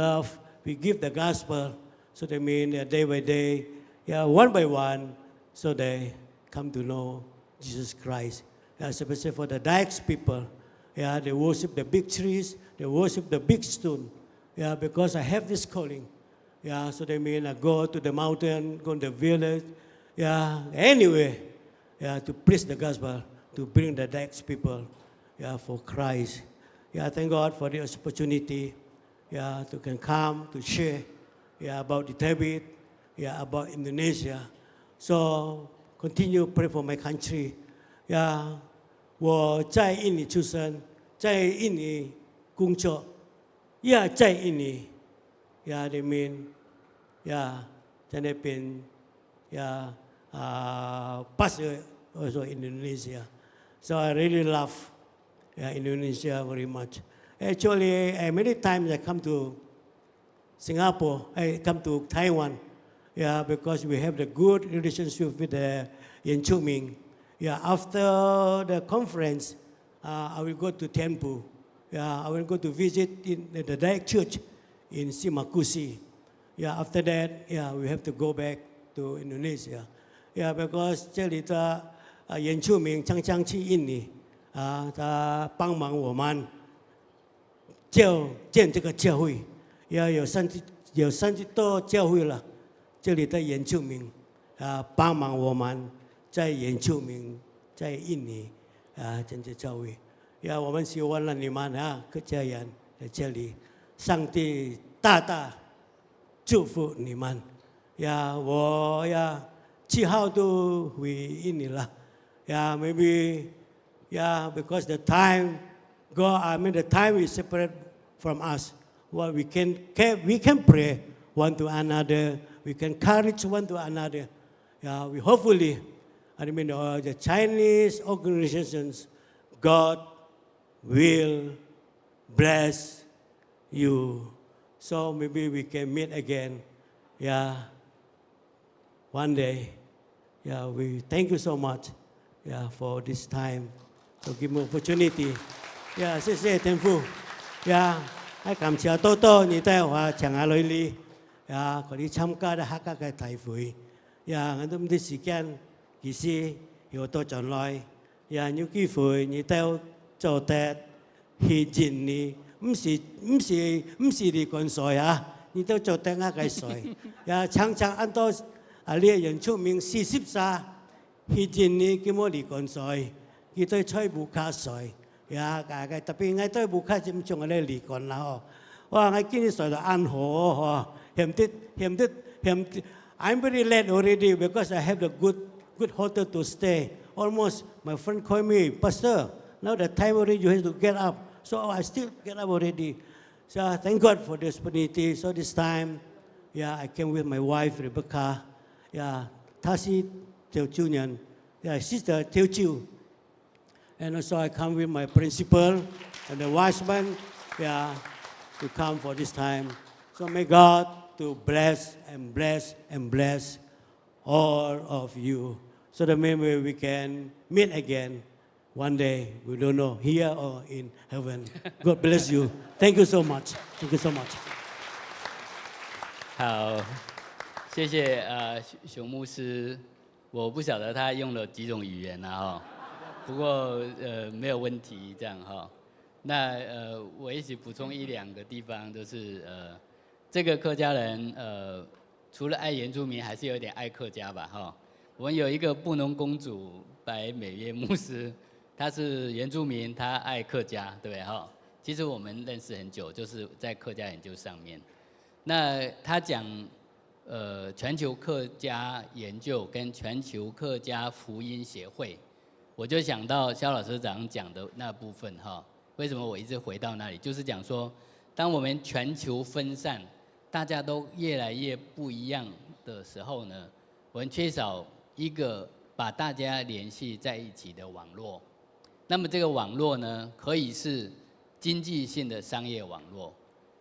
give the gospel. So they mean day by day, one by one, so they come to know Jesus Christ. Especially for the Dayaks people, they worship the big trees, they worship the big stone. Because I have this calling. So they mean I go to the mountain, go to the village, anyway, to preach the gospel, to bring the Dayaks people, for Christ. Thank God for this opportunity, to can come to share, about the Tibet, about Indonesia. So continue pray for my country. 我在印尼出生，在印尼工作，在印尼，里面，在那边，pastor also Indonesia. So I really love Indonesia very much. Actually, many times I come to Singapore, I come to Taiwan, because we have the good relationship with the Yenchuming. After the conference, I will go to Temple. I will go to visit in the Dayak Church in Simakusi. After that, we have to go back to Indonesia. Because 这里的原住民常常去印尼，他帮忙我们建这个教会，有30多教会了。这里的原住民帮忙我们在原住民在印尼建这教会。我们希望了你们客家人在这里，上帝大大祝福你们。我7号都回印尼了。Maybe because the time the time is separate from us. Well, we can pray one to another. We can encourage one to another. We hopefully, the Chinese organizations, God will bless you. So maybe we can meet again. Yeah, one day. Yeah, we thank you so much. Yeah, for this time to give me opportunity. Yeah, 谢谢天父。Yeah，还感谢多多你带我长下来哩。Yeah，佢哋參加啲客家嘅大會。Yeah，我都唔啲時間，其實有多進來。Yeah，有機會你帶我做得去見你，唔是你講水啊，你都做得啱嘅水。Yeah，常常按到啊呢人出名40歲，去見你叫我嚟講水，佢對吹不卡水。呀，特別我對不卡咁種嘅咧嚟講啦嗬。哇！我見你水就安好嗬，嫌啲。I'm very late already because I have a good hotel to stay. Almost my friend called me, Pastor. Now the time already you have to get up. So I still get up already. So thank God for this opportunity. So this time, yeah, I came with my wife Rebecca. Yeah, 她是潮州人。Yeah, she's the Teochew. And also I come with my principal and the watchman. Yeah, to come for this time. So may God to bless and bless and bless all of you, so that maybe we can meet again one day. We don't know, here or in heaven. God bless you. Thank you so much. Thank you so much.
好，谢谢熊牧师。我不晓得他用了几种语言啊哈，不过没有问题这样哈。那我一起补充1-2个地方，就是这个客家人除了爱原住民，还是有点爱客家吧哈。我们有一个布农公主白美月牧师，她是原住民，她爱客家，对不对哈？其实我们认识很久，就是在客家研究上面。那他讲全球客家研究跟全球客家福音协会，我就想到肖老师长讲的那部分哈。为什么我一直回到那里？就是讲说，当我们全球分散，大家都越来越不一样的时候呢，我们缺少一个把大家联系在一起的网络。那么这个网络呢，可以是经济性的商业网络，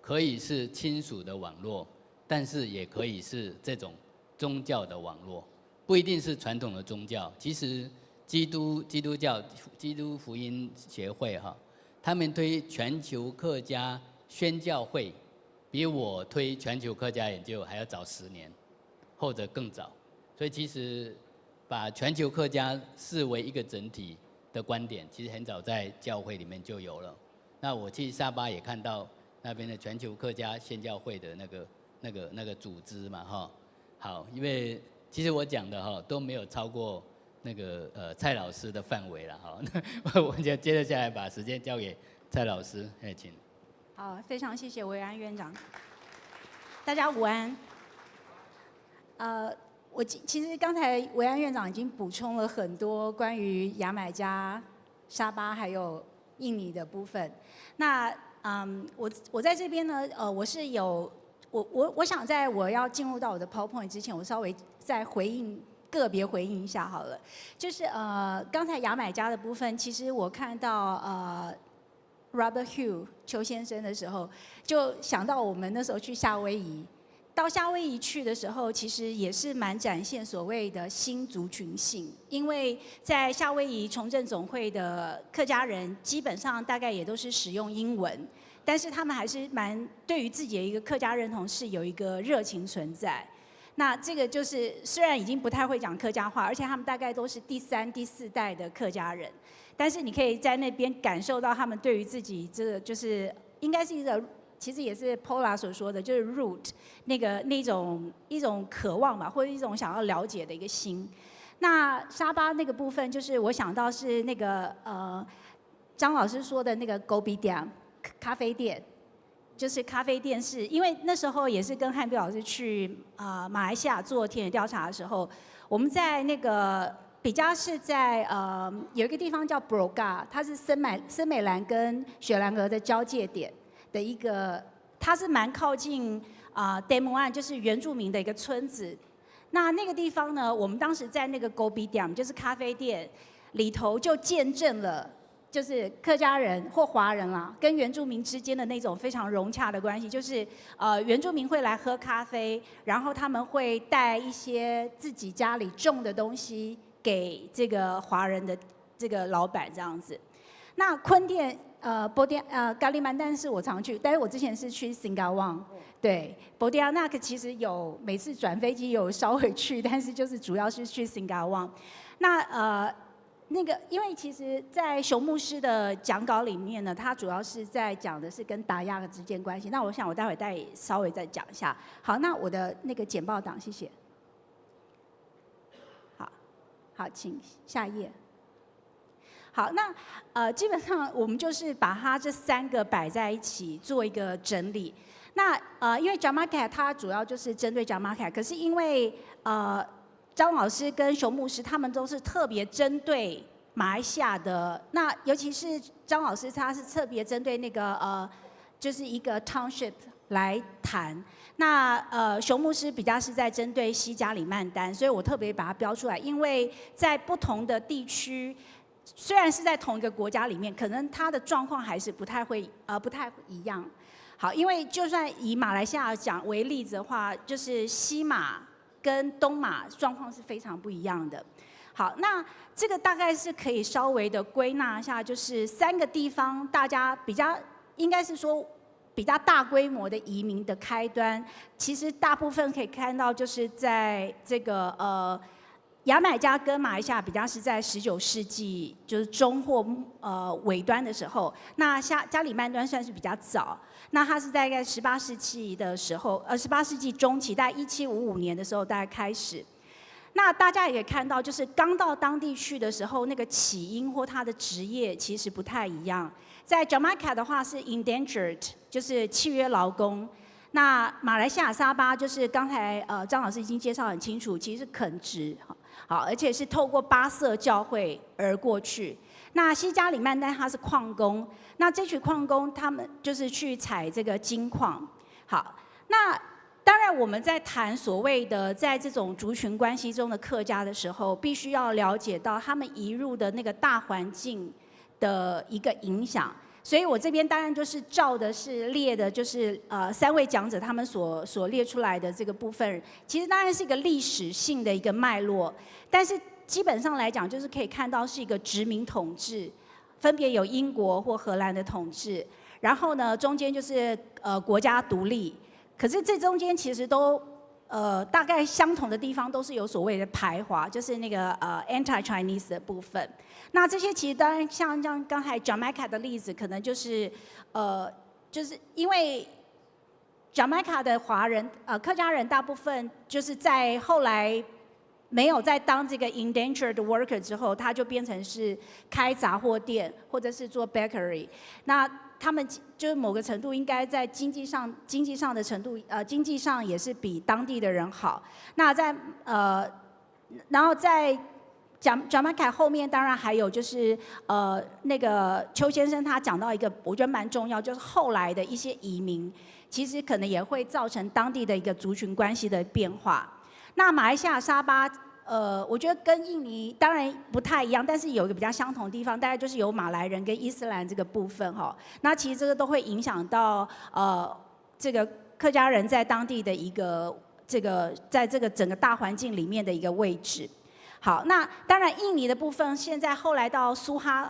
可以是亲属的网络，但是也可以是这种宗教的网络，不一定是传统的宗教。其实基督教基督福音协会哈。他们推全球客家宣教会，比我推全球客家研究还要早10年，或者更早。所以其实把全球客家视为一个整体的观点，其实很早在教会里面就有了。那我去沙巴也看到那边的全球客家宣教会的那个组织嘛哈。好，因为其实我讲的哈都没有超过那个蔡老师的范围了哈，我就接着下来把时间交给蔡老师，请。
好，非常谢谢维安院长。大家午安。我其实刚才维安院长已经补充了很多关于牙买加、沙巴还有印尼的部分。那我在这边呢，我是有我想在我要进入到我的 PowerPoint 之前，我稍微再个别回应一下好了，就是刚才牙买加的部分，其实我看到Robert Hugh 邱先生的时候，就想到我们那时候去夏威夷，到夏威夷去的时候，其实也是蛮展现所谓的新族群性，因为在夏威夷重振总会的客家人，基本上大概也都是使用英文，但是他们还是对于自己的一个客家认同是有一个热情存在。那这个就是虽然已经不太会讲客家话，而且他们大概都是第3、第4代的客家人，但是你可以在那边感受到他们对于自己这个就是应该是一个，其实也是 Paula 所说的，就是 root 一种渴望吧，或者一种想要了解的一个心。那沙巴那个部分，就是我想到是那个张老师说的那个 Gobi Diam 咖啡店。就是咖啡店是因为那时候也是跟汉斌老师去马来西亚做田野调查的时候，我们在那个比较是在有一个地方叫 Broga， 它是森美兰跟雪兰莪的交界点的一个，它是蛮靠近Demuan 就是原住民的一个村子。那个地方呢，我们当时在那个 Gobi Diam 就是咖啡店里头就见证了就是客家人或华人啦，跟原住民之间的那种非常融洽的关系，就是原住民会来喝咖啡，然后他们会带一些自己家里种的东西给这个华人的这个老板这样子。那坤甸博迪咖喱曼丹是我常去，但是我之前是去新加旺。对，博迪亚那个其实有每次转飞机有稍微去，但是就是主要是去新加旺。那那个，因为其实，在熊牧师的讲稿里面呢，他主要是在讲的是跟达亚之间关系。那我想我待会稍微再讲一下。好，那我的那个简报档，谢谢。好，请下一页。好，那基本上我们就是把它这3个摆在一起做一个整理。那因为 Jamaica 它主要就是针对 Jamaica， 可是因为张老师跟熊牧师他们都是特别针对马来西亚的，那尤其是张老师他是特别针对那个就是一个 township 来谈。那熊牧师比较是在针对西加里曼丹，所以我特别把它标出来，因为在不同的地区。虽然是在同一个国家里面，可能它的状况还是不太一样。好，因为就算以马来西亚讲为例子的话，就是西马跟东马状况是非常不一样的。好，那这个大概是可以稍微的归纳一下，就是3个地方大家比较应该是说比较大规模的移民的开端，其实大部分可以看到就是在这个牙买加跟马来西亚比较是在19世纪就是中或尾端的时候，那加里曼丹算是比较早，那它是大概18世纪的时候，18世纪中期，大概1755年的时候大概开始。那大家也可以看到，就是刚到当地去的时候，那个起因或他的职业其实不太一样。在 Jamaica 的话是 indentured， 就是契约劳工。那马来西亚沙巴就是刚才张老师已经介绍很清楚，其实是垦殖。好，而且是透过巴瑟教会而过去。那西加里曼丹他是矿工，那这群矿工他们就是去采这个金矿。好，那当然我们在谈所谓的在这种族群关系中的客家的时候，必须要了解到他们移入的那个大环境的一个影响。所以我这边当然就是照的是列的，就是3位讲者他们所列出来的这个部分，其实当然是一个历史性的一个脉络，但是基本上来讲，就是可以看到是一个殖民统治，分别有英国或荷兰的统治，然后呢中间就是国家独立，可是这中间其实都大概相同的地方都是有所谓的排华，就是那个anti-Chinese 的部分。那这些其实当然像刚才 Jamaica 的例子，可能就是就是因为 Jamaica 的华人客家人大部分就是在后来没有在当这个 indentured worker 之后，他就变成是开杂货店或者是做 bakery。那他们就是某个程度应该在经济上的程度经济上也是比当地的人好。那在然后在Jamaica 后面当然还有就是那个邱先生他讲到一个我觉得蛮重要，就是后来的一些移民其实可能也会造成当地的一个族群关系的变化。那马来西亚沙巴我觉得跟印尼当然不太一样，但是有一个比较相同的地方，大概就是有马来人跟伊斯兰这个部分哈。那其实这个都会影响到这个客家人在当地的一个在这个整个大环境里面的一个位置。好，那当然印尼的部分，现在后来到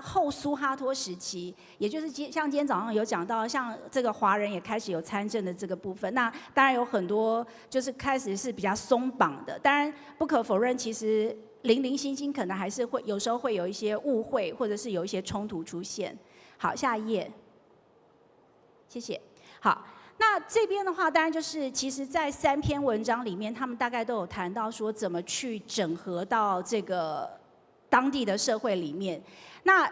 后苏哈托时期，也就是像今天早上有讲到，像这个华人也开始有参政的这个部分。那当然有很多就是开始是比较松绑的，当然不可否认，其实零零星星可能还是会有时候会有一些误会，或者是有一些冲突出现。好，下一页，谢谢。好。那这边的话，当然就是其实在3篇文章里面，他们大概都有谈到说怎么去整合到这个当地的社会里面。那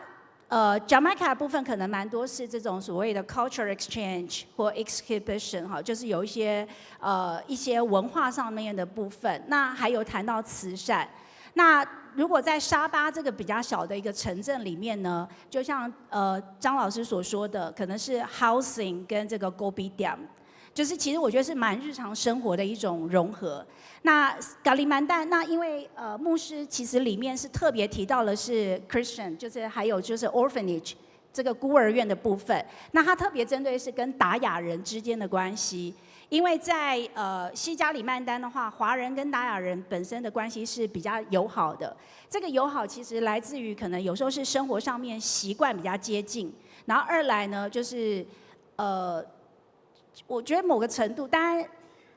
Jamaica 的部分可能蛮多是这种所谓的 culture exchange 或 exhibition 哈，就是有一些文化上面的部分。那还有谈到慈善。那如果在沙巴这个比较小的一个城镇里面呢，就像张老师所说的，可能是 housing 跟这个 kopitiam，就是其实我觉得是蛮日常生活的一种融合。那咖喱曼蛋，那因为牧师其实里面是特别提到的是 Christian， 就是还有就是 orphanage 这个孤儿院的部分。那他特别针对是跟达雅人之间的关系，因为在西加里曼丹的话，华人跟达雅人本身的关系是比较友好的。这个友好其实来自于可能有时候是生活上面习惯比较接近，然后二来呢就是我觉得某个程度，当然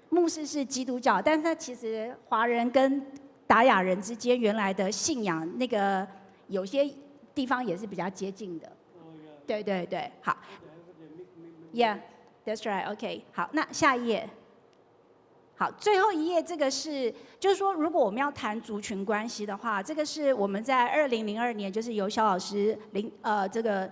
牧师是基督教，但是他其实华人跟达雅人之间原来的信仰那个有些地方也是比较接近的。对对对，好。Yeah，that's right. OK， 好，那下一页。好，最后一页这个是，就是说，如果我们要谈族群关系的话，这个是我们在2002年，就是由肖老师这个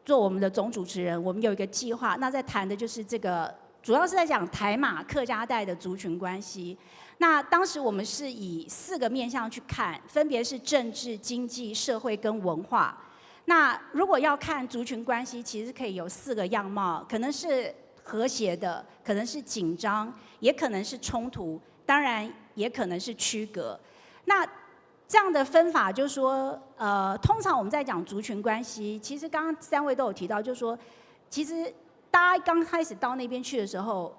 做我们的总主持人，我们有一个计划，那在谈的就是这个，主要是在讲台马客家代的族群关系。那当时我们是以4个面向去看，分别是政治、经济、社会跟文化。那如果要看族群关系，其实可以有4个样貌，可能是和谐的，可能是紧张，也可能是冲突，当然也可能是区隔。那这样的分法就是说，通常我们在讲族群关系，其实刚刚3位都有提到，就是说，其实大家刚开始到那边去的时候，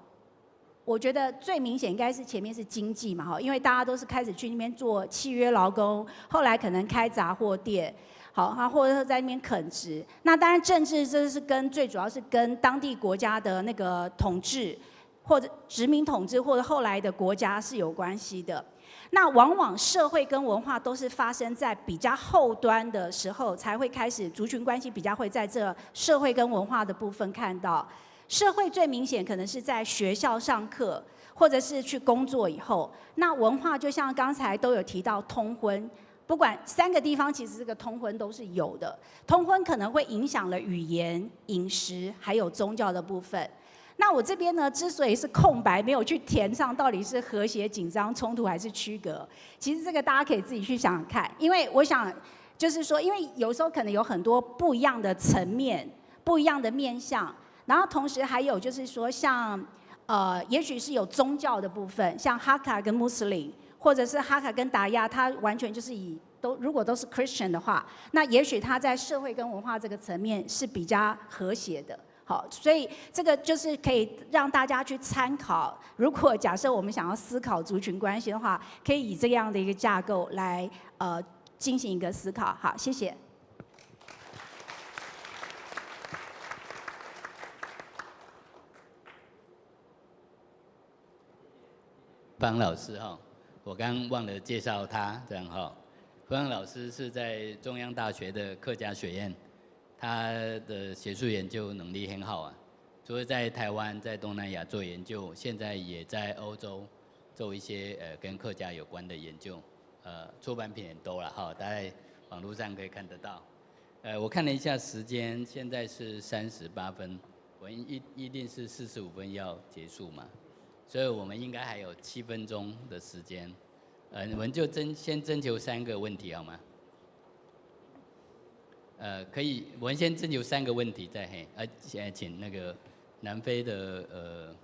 我觉得最明显应该是前面是经济嘛，哈，因为大家都是开始去那边做契约劳工，后来可能开杂货店。好，他或者是在那边垦殖。那当然，政治这是最主要是跟当地国家的那个统治，或者殖民统治，或者后来的国家是有关系的。那往往社会跟文化都是发生在比较后端的时候，才会开始族群关系比较会在这社会跟文化的部分看到。社会最明显可能是在学校上课，或者是去工作以后。那文化就像刚才都有提到通婚。不管3个地方，其实这个通婚都是有的。通婚可能会影响了语言、饮食，还有宗教的部分。那我这边呢，之所以是空白，没有去填上到底是和谐、紧张、冲突还是区隔，其实这个大家可以自己去想想看。因为我想，就是说，因为有时候可能有很多不一样的层面、不一样的面向，然后同时还有就是说，像也许是有宗教的部分，像哈卡跟穆斯林。或者是哈卡跟达亚，它完全就是如果都是 Christian 的话，那也许它在社会跟文化这个层面是比较和谐的。好，所以这个就是可以让大家去参考。如果假设我们想要思考族群关系的话，可以以这样的一个架构来进行一个思考。好，谢谢。
方老师哈。我刚刚忘了介绍他，这样哈。方老师是在中央大学的客家学院，他的学术研究能力很好啊。除了在台湾、在东南亚做研究，现在也在欧洲做一些跟客家有关的研究。出版品很多了哈，大概网络上可以看得到。我看了一下时间，现在是38分，我们一定是45分要结束嘛。所以我们应该还有7分钟的时间，我们就先征求3个问题好吗？可以，我们先征求3个问题再现在请那个南非的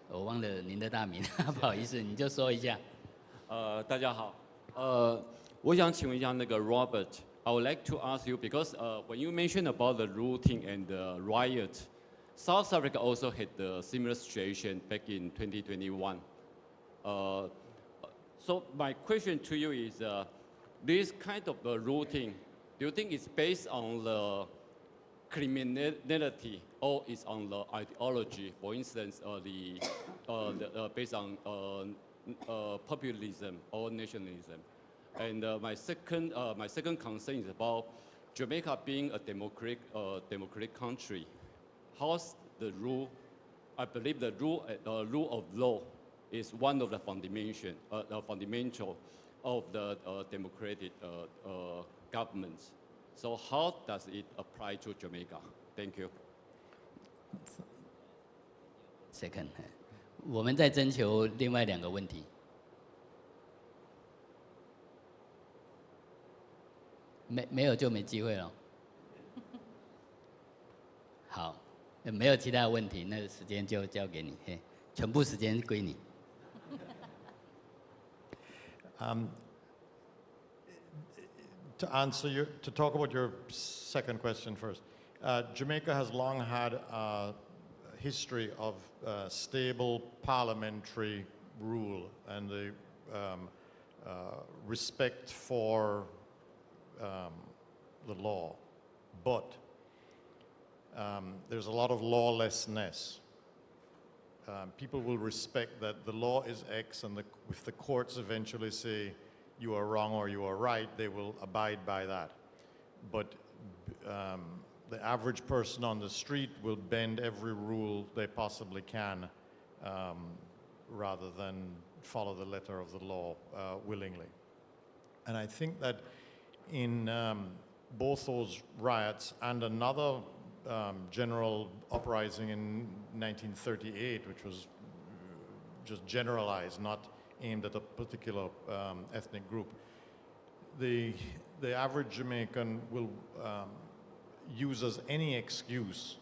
我忘了您的大名，不好意思，你就说一下。
大家好，我想请问一下那个 Robert，I would like to ask you because when you mentioned about the looting and the riot。South Africa also had the similar situation back in 2021. So my question to you is, this kind of looting, do you think it's based on the criminality or is on the ideology? For instance, based on populism or nationalism. And my second concern is about Jamaica being a democratic country. How's the rule? I believe the rule of law is one of the fundamental of the democratic governments. So how does it apply to Jamaica? Thank you.
Second， 我们再征求另外2个问题。没有就没机会了。好，没有其他问题，那时间就交给你，嘿，全部时间归你。
To talk about your second question first, Jamaica has long had a history of stable parliamentary rule and the respect for the law, but there's a lot of lawlessness. People will respect that the law is X, and if the courts eventually say you are wrong or you are right, they will abide by that. But the average person on the street will bend every rule they possibly can rather than follow the letter of the law willingly. And I think that in both those riots and another general uprising in 1938, which was just generalized, not aimed at a particular ethnic group, the average Jamaican will use as any excuse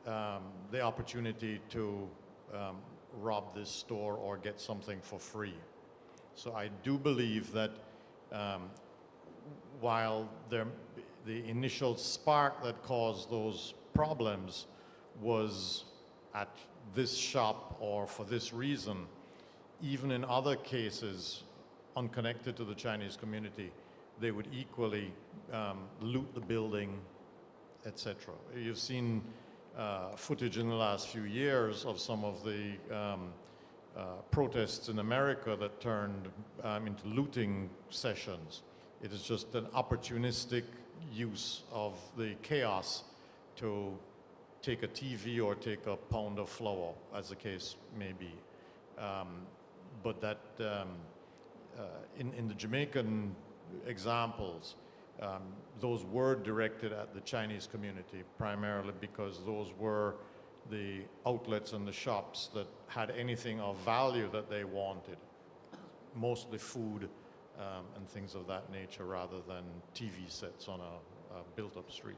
the opportunity to rob this store or get something for free. So I do believe that while the initial spark that caused those problems was at this shop or for this reason, even in other cases unconnected to the Chinese community, they would equally loot the building, etc. You've seen footage in the last few years of some of the protests in America that turned into looting sessions. It is just an opportunistic use of the chaos to take a TV or take a pound of flour, as the case may be. But that in the Jamaican examples, those were directed at the Chinese community primarily because those were the outlets and the shops that had anything of value that they wanted, mostly food and things of that nature rather than TV sets on a built-up street.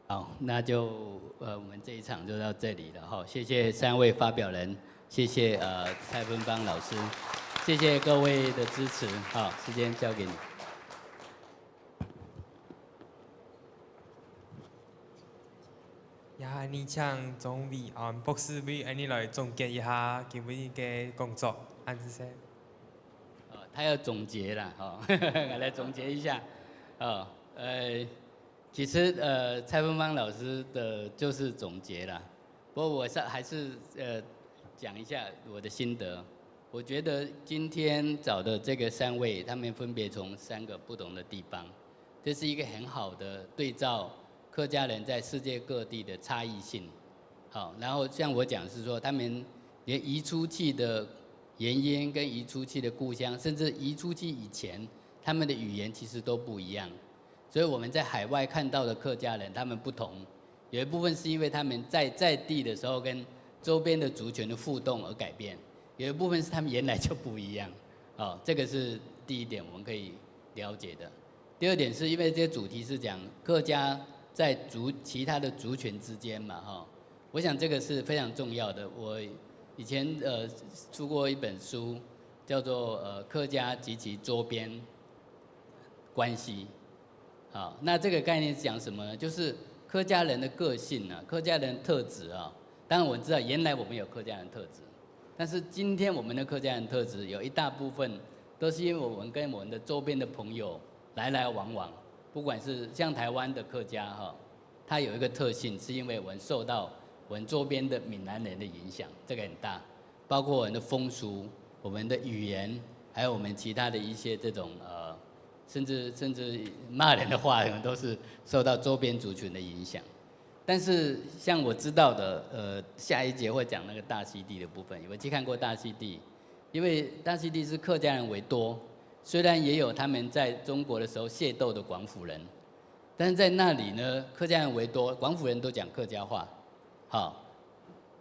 好，那就我们这一场就到这里了哈，谢谢3位发表人，谢谢蔡芬芳老师，谢谢各位的支持，好，时间交给你。
你请总理博士为你来总结一下今日的工作，安子先。
他要总结了哈，来总结一下，其实蔡芬芳老师的就是总结了，不过我还是讲一下我的心得。我觉得今天找的这个3位，他们分别从3个不同的地方，这是一个很好的对照客家人在世界各地的差异性。好，然后像我讲是说，他们连移出去的原因跟移出去的故乡，甚至移出去以前，他们的语言其实都不一样。所以我们在海外看到的客家人，他们不同，有一部分是因为他们在地的时候跟周边的族群的互动而改变，有一部分是他们原来就不一样。这个是第一点我们可以了解的。第二点是因为这些主题是讲客家在其他的族群之间嘛，我想这个是非常重要的。我以前出过一本书，叫做客家及其周边关系。好，那这个概念是讲什么呢？就是客家人的个性啊，客家人的特质啊。当然我知道原来我们有客家人特质，但是今天我们的客家人特质有一大部分都是因为我们跟我们的周边的朋友来来往往，不管是像台湾的客家它有一个特性，是因为我们受到我们周边的闽南人的影响，这个很大，包括我们的风俗、我们的语言，还有我们其他的一些这种甚至骂人的话，都是受到周边族群的影响。但是像我知道的，下一节会讲那个大溪地的部分，有去看过大溪地，因为大溪地是客家人为多，虽然也有他们在中国的时候械斗的广府人，但是在那里呢，客家人为多，广府人都讲客家话，好，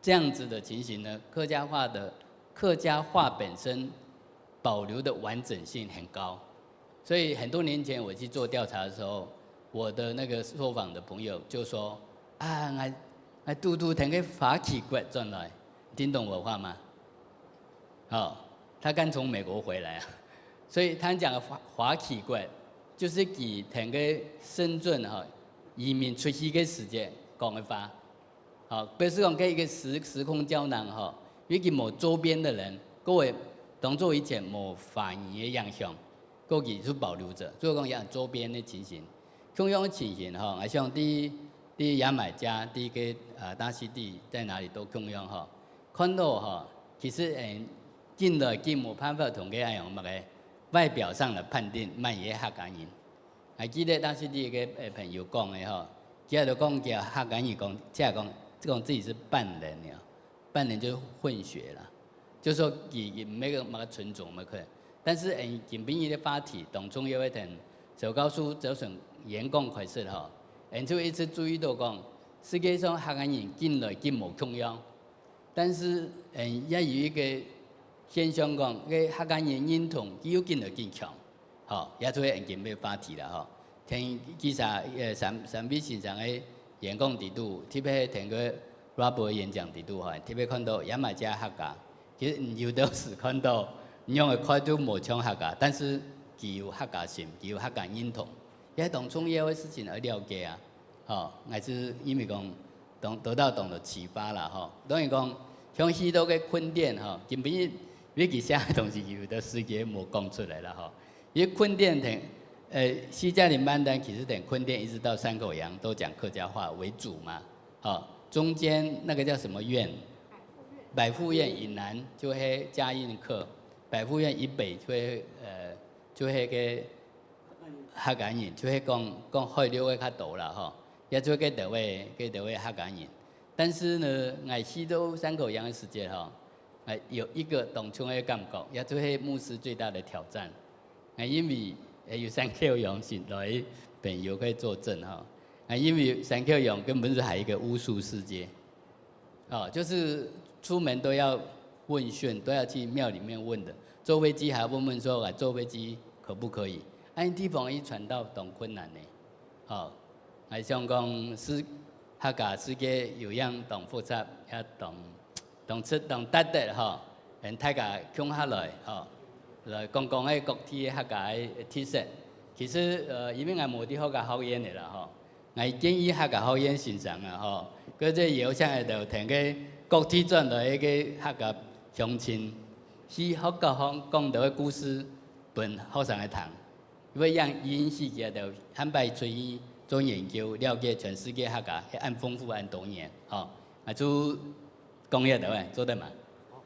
这样子的情形呢，客家话本身保留的完整性很高。所以很多年前我去做调查的时候，我的那个受访的朋友就说啊，我嘟嘟听个法起国转来，听懂我话吗？哦，他刚从美国回来啊，所以他讲的华起国就是以听个深圳哈移民出去的时间讲的话，好，比如说讲给一个时空胶囊哈，尤其某周边的人，各位当做以前某反映的影响，各位是保留着，所以讲讲周边的情形。同样的情形哈，好像第牙买加、第一个大溪地在哪里都同样哈，看到哈，其实进来进冇办法同个样乜嘅外表上的判定，乜嘢客家人。还记得大溪地个朋友讲的哈，佢就讲叫客家人讲，即系讲这种自己是半人呀，半人就是混血啦，就说佢每个纯种乜可能，但是近边伊的法体当中有一条就告诉就算严讲开始吼，就一直注意到讲，世界上客家人进来进无同样，但是也有一个现象讲，个客家人认同有进来进强，吼，也做近要法体啦吼。听其实三比先生的演讲地度，特别听个 Robert 演讲地度吼，特别看到牙买加客家，其实有的是看到用的看到无像客家，但是具有客家性，具有客家认同。也当中也有事情而了解啊，吼，还是因为讲得到懂得启发啦，吼。当然讲像许多个困点吼，根本你其写的东西有的世界无讲出来啦，吼。因为困点等西嘉林班丹其实等困点一直到山口洋都讲客家话为主嘛，吼。中间那个叫什么院？百富院以南就会嘉应客，百富院以北就会个。客家人就会讲海流会较多啦吼，也做个台湾客家人。但是呢，我去到山口洋的时间吼，有一个当中的感觉，也就是牧师最大的挑战。因为有山口洋是来朋友可以作证哈，因为山口洋根本是还一个巫术世界，哦，就是出门都要问讯，都要去庙里面问的。坐飞机还要问说，坐飞机可不可以？按地方一传到懂困难呢，哦，还像讲是客家世界有样懂复杂，也懂得的吼，大家共下来吼，来讲讲迄各地客家的特色。其实因为我冇啲客家方言的啦吼，我建议客家方言欣赏啊吼，嗰只邮箱下头听个各地转来迄个客家乡亲，去客家方讲到的故事，本学生来听。为让因世界的安排出去做研究，了解全世界客家，按丰富按多元，吼，做工业的喂，做得嘛？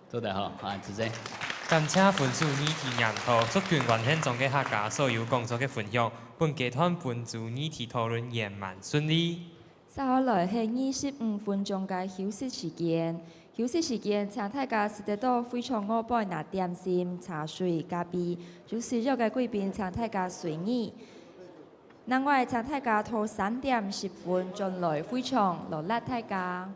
做得好，主持人。
感谢分主议题研讨，族群原现中嘅客家所有工作嘅分享，本集团分主议题讨论圆满顺利。
接下来係25分鐘嘅休息時間。休息時間，請大家食得到非常我杯拿點心、茶水、咖啡，就是咗嘅貴賓請大家隨意。另外，請大家到3點10分進來會場，落力大家。